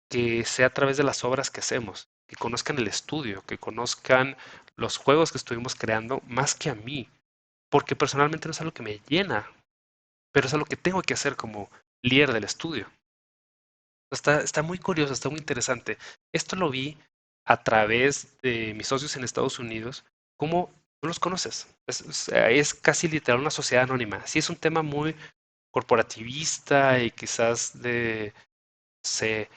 que sea a través de las obras que hacemos, que conozcan el estudio, que conozcan los juegos que estuvimos creando, más que a mí, porque personalmente no es algo que me llena, pero es algo que tengo que hacer como líder del estudio. Está muy curioso, está muy interesante. Esto lo vi a través de mis socios en Estados Unidos. ¿Cómo no los conoces? Es casi literal una sociedad anónima. Sí es un tema muy corporativista y quizás de, no sé,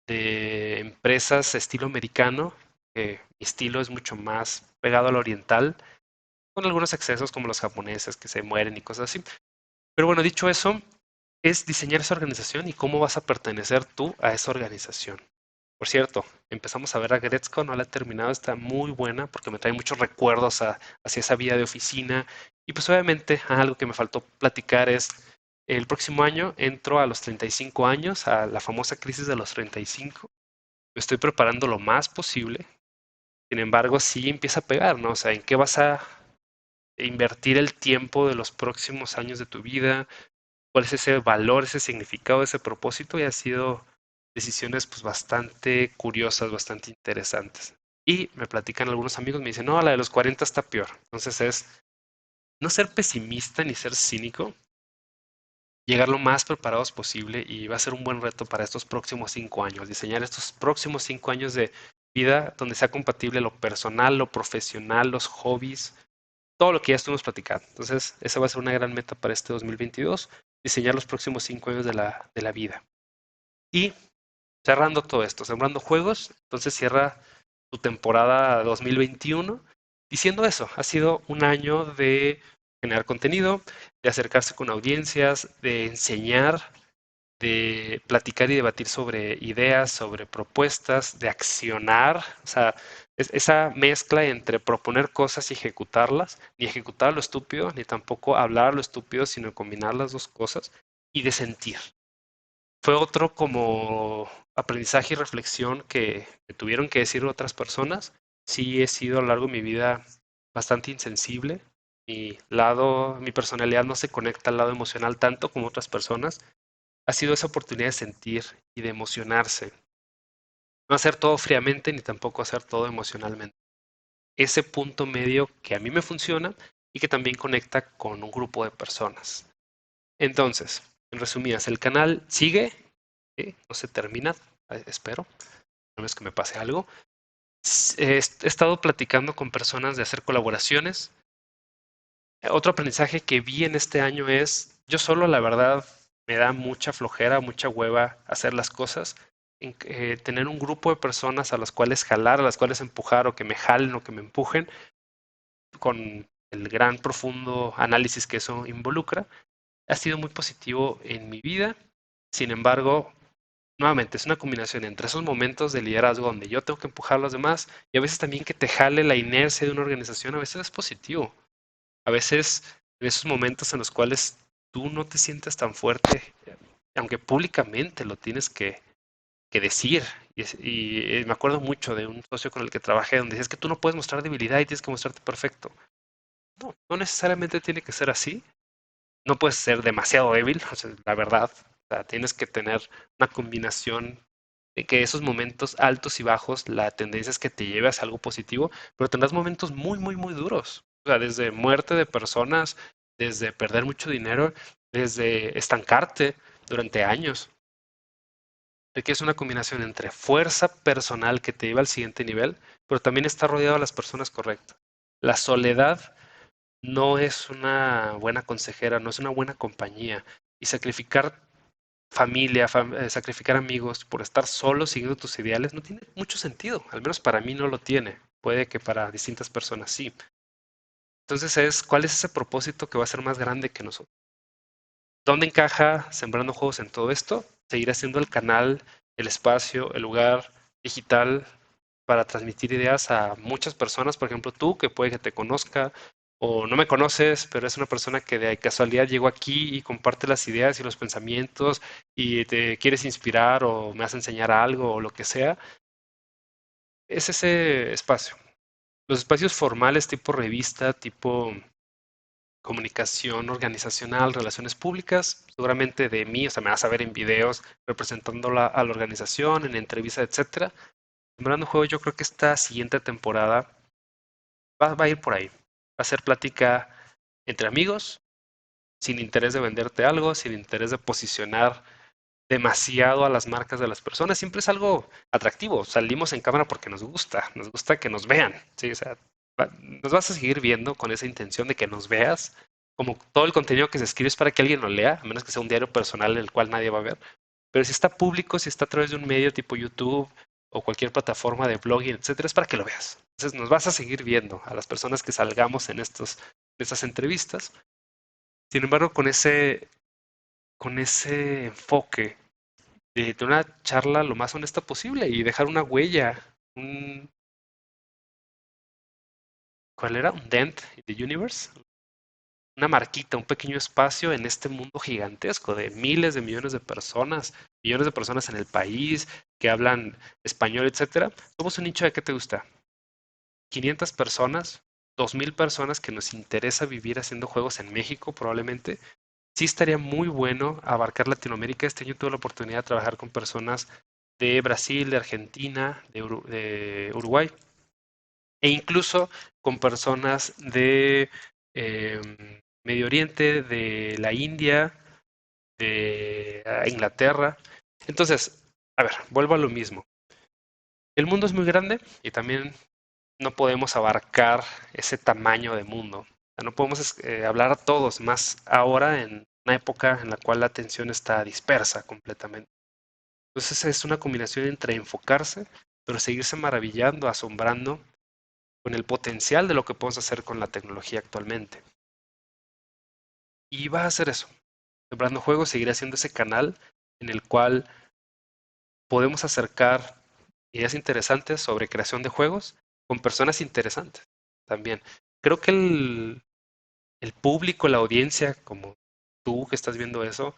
de empresas estilo americano, que mi estilo es mucho más pegado al oriental, con algunos excesos como los japoneses que se mueren y cosas así. Pero bueno, dicho eso, es diseñar esa organización y cómo vas a pertenecer tú a esa organización. Por cierto, empezamos a ver a Gretzko, no la he terminado, está muy buena porque me trae muchos recuerdos hacia esa vida de oficina. Y pues obviamente algo que me faltó platicar es, el próximo año entro a los 35 años, a la famosa crisis de los 35. Me estoy preparando lo más posible. Sin embargo, sí empieza a pegar, ¿no? O sea, ¿en qué vas a invertir el tiempo de los próximos años de tu vida? ¿Cuál es ese valor, ese significado, ese propósito? Y ha sido decisiones pues bastante curiosas, bastante interesantes. Y me platican algunos amigos, me dicen, no, la de los 40 está peor. Entonces es no ser pesimista ni ser cínico, llegar lo más preparados posible y va a ser un buen reto para estos próximos 5 años, diseñar estos próximos 5 años de vida donde sea compatible lo personal, lo profesional, los hobbies, todo lo que ya estuvimos platicando. Entonces, esa va a ser una gran meta para este 2022, diseñar los próximos 5 años de la vida. Y cerrando todo esto, sembrando juegos, entonces cierra tu temporada 2021 diciendo eso, ha sido un año de generar contenido, de acercarse con audiencias, de enseñar, de platicar y debatir sobre ideas, sobre propuestas, de accionar, o sea, esa mezcla entre proponer cosas y ejecutarlas, ni ejecutar lo estúpido, ni tampoco hablar lo estúpido, sino combinar las dos cosas, y de sentir. Fue otro como aprendizaje y reflexión que me tuvieron que decir otras personas. Sí he sido a lo largo de mi vida bastante insensible. Mi personalidad no se conecta al lado emocional tanto como otras personas. Ha sido esa oportunidad de sentir y de emocionarse. No hacer todo fríamente ni tampoco hacer todo emocionalmente. Ese punto medio que a mí me funciona y que también conecta con un grupo de personas. Entonces, en resumidas, el canal sigue, no se termina, espero, no es que me pase algo. He estado platicando con personas de hacer colaboraciones. Otro aprendizaje que vi en este año es, yo solo la verdad me da mucha flojera, mucha hueva hacer las cosas. Tener un grupo de personas a las cuales jalar, a las cuales empujar o que me jalen o que me empujen con el gran profundo análisis que eso involucra, ha sido muy positivo en mi vida. Sin embargo, nuevamente es una combinación entre esos momentos de liderazgo donde yo tengo que empujar a los demás y a veces también que te jale la inercia de una organización, a veces es positivo. A veces en esos momentos en los cuales tú no te sientes tan fuerte, aunque públicamente lo tienes que decir. Y me acuerdo mucho de un socio con el que trabajé donde decía, es que tú no puedes mostrar debilidad y tienes que mostrarte perfecto. No, no necesariamente tiene que ser así. No puedes ser demasiado débil, o sea, la verdad. O sea, tienes que tener una combinación de que esos momentos altos y bajos, la tendencia es que te lleve hacia algo positivo, pero tendrás momentos muy, muy, muy duros. O sea, desde muerte de personas, desde perder mucho dinero, desde estancarte durante años. De que es una combinación entre fuerza personal que te lleva al siguiente nivel, pero también estar rodeado de las personas correctas. La soledad no es una buena consejera, no es una buena compañía. Y sacrificar familia, sacrificar amigos por estar solo siguiendo tus ideales no tiene mucho sentido. Al menos para mí no lo tiene. Puede que para distintas personas sí. Entonces ¿cuál es ese propósito que va a ser más grande que nosotros? ¿Dónde encaja Sembrando Juegos en todo esto? Seguir haciendo el canal, el espacio, el lugar digital para transmitir ideas a muchas personas. Por ejemplo, tú, que puede que te conozca o no me conoces, pero es una persona que de casualidad llegó aquí y comparte las ideas y los pensamientos y te quieres inspirar o me vas a enseñar algo o lo que sea. Es ese espacio. Los espacios formales tipo revista, tipo comunicación organizacional, relaciones públicas, seguramente de mí, o sea, me vas a ver en videos representándola a la organización, en entrevistas, etcétera. Sembrando Juego, yo creo que esta siguiente temporada va a ir por ahí. Va a ser plática entre amigos, sin interés de venderte algo, sin interés de posicionar demasiado a las marcas de las personas. Siempre es algo atractivo. Salimos en cámara porque nos gusta que nos vean. ¿Sí? O sea, nos vas a seguir viendo con esa intención de que nos veas. Como todo el contenido que se escribe es para que alguien lo lea, a menos que sea un diario personal en el cual nadie va a ver. Pero si está público, si está a través de un medio tipo YouTube o cualquier plataforma de blogging, etcétera, es para que lo veas. Entonces nos vas a seguir viendo a las personas que salgamos en estas entrevistas. Sin embargo, con ese enfoque de una charla lo más honesta posible y dejar una huella, un, ¿cuál era? Un dent in the universe, una marquita, un pequeño espacio en este mundo gigantesco de miles de millones de personas en el país que hablan español, etcétera. Somos un nicho de qué te gusta, 500 personas, 2000 personas que nos interesa vivir haciendo juegos en México probablemente. Sí estaría muy bueno abarcar Latinoamérica. Este año tuve la oportunidad de trabajar con personas de Brasil, de Argentina, de Uruguay e incluso con personas de Medio Oriente, de la India, de Inglaterra. Entonces, a ver, vuelvo a lo mismo. El mundo es muy grande y también no podemos abarcar ese tamaño de mundo. O sea, no podemos hablar a todos, más ahora en una época en la cual la atención está dispersa completamente. Entonces es una combinación entre enfocarse, pero seguirse maravillando, asombrando con el potencial de lo que podemos hacer con la tecnología actualmente. Y va a hacer eso. Sembrando Juegos seguirá siendo ese canal en el cual podemos acercar ideas interesantes sobre creación de juegos con personas interesantes también. Creo que el público, la audiencia, como tú que estás viendo eso,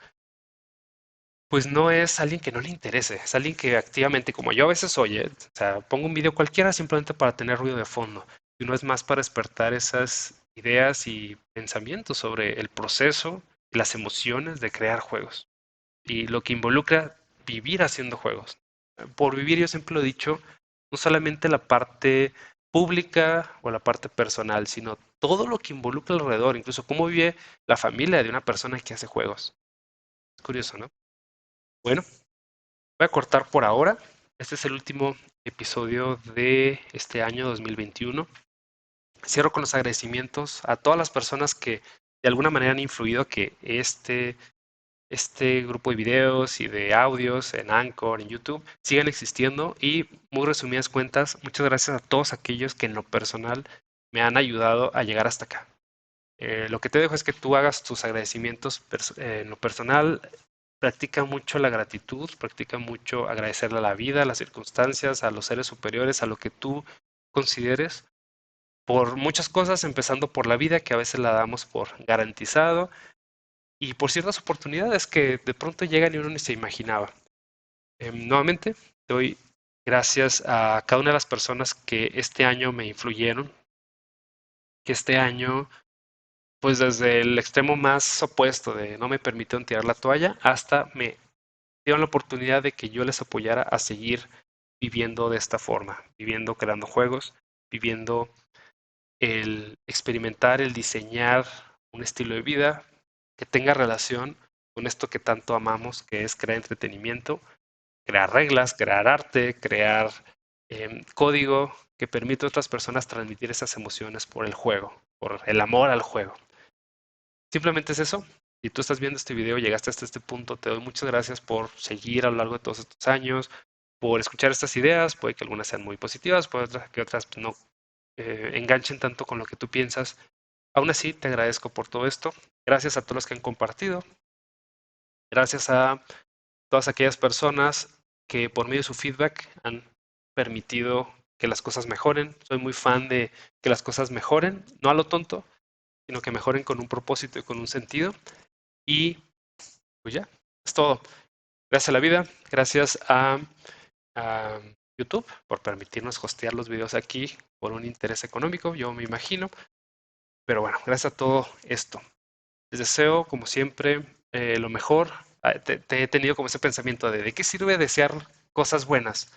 pues no es alguien que no le interese, es alguien que activamente, como yo a veces oye, o sea, pongo un video cualquiera simplemente para tener ruido de fondo, y no es más para despertar esas ideas y pensamientos sobre el proceso y las emociones de crear juegos y lo que involucra vivir haciendo juegos. Por vivir yo siempre lo he dicho, no solamente la parte pública o la parte personal, sino todo lo que involucra alrededor, incluso cómo vive la familia de una persona que hace juegos. Es curioso, ¿no? Bueno, voy a cortar por ahora. Este es el último episodio de este año 2021. Cierro con los agradecimientos a todas las personas que de alguna manera han influido a que este grupo de videos y de audios en Anchor, en YouTube, sigan existiendo y muy resumidas cuentas, muchas gracias a todos aquellos que en lo personal me han ayudado a llegar hasta acá. Lo que te dejo es que tú hagas tus agradecimientos en lo personal. Practica mucho la gratitud, practica mucho agradecerle a la vida, a las circunstancias, a los seres superiores, a lo que tú consideres, por muchas cosas, empezando por la vida, que a veces la damos por garantizado, y por ciertas oportunidades que de pronto llegan y uno ni se imaginaba. Nuevamente, doy gracias a cada una de las personas que este año me influyeron, que este año pues desde el extremo más opuesto de no me permitieron tirar la toalla hasta me dieron la oportunidad de que yo les apoyara a seguir viviendo de esta forma, viviendo creando juegos, viviendo el experimentar, el diseñar un estilo de vida que tenga relación con esto que tanto amamos, que es crear entretenimiento, crear reglas, crear arte, crear código que permite a otras personas transmitir esas emociones por el juego, por el amor al juego. Simplemente es eso. Si tú estás viendo este video, llegaste hasta este punto, te doy muchas gracias por seguir a lo largo de todos estos años, por escuchar estas ideas. Puede que algunas sean muy positivas, puede que otras no enganchen tanto con lo que tú piensas. Aún así, te agradezco por todo esto. Gracias a todos los que han compartido. Gracias a todas aquellas personas que por medio de su feedback han permitido que las cosas mejoren. Soy muy fan de que las cosas mejoren, no a lo tonto, sino que mejoren con un propósito y con un sentido. Y pues ya, es todo. Gracias a la vida, gracias a YouTube por permitirnos hostear los videos aquí por un interés económico, yo me imagino. Pero bueno, gracias a todo esto. Les deseo, como siempre, lo mejor. He tenido como ese pensamiento de qué sirve desear cosas buenas.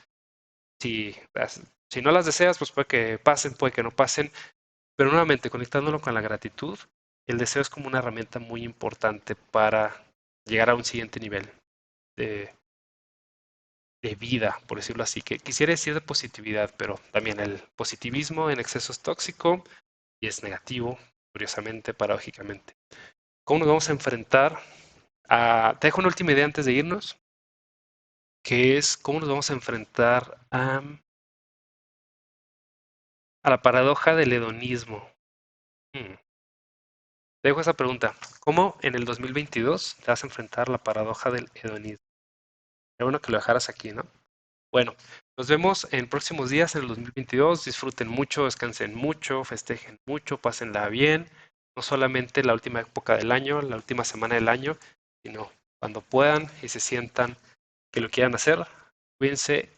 Si, si no las deseas, pues puede que pasen, puede que no pasen. Pero nuevamente, conectándolo con la gratitud, el deseo es como una herramienta muy importante para llegar a un siguiente nivel de, de vida, por decirlo así, que quisiera decir de positividad, pero también el positivismo en exceso es tóxico y es negativo, curiosamente, paradójicamente. ¿Cómo nos vamos a enfrentar te dejo una última idea antes de irnos, que es cómo nos vamos a enfrentar a la paradoja del hedonismo? Hmm. Te dejo esa pregunta. ¿Cómo en el 2022 te vas a enfrentar a la paradoja del hedonismo? Es bueno que lo dejaras aquí, ¿no? Bueno, nos vemos en próximos días en el 2022. Disfruten mucho, descansen mucho, festejen mucho, pásenla bien. No solamente la última época del año, la última semana del año, sino cuando puedan y se sientan que lo quieran hacer. Cuídense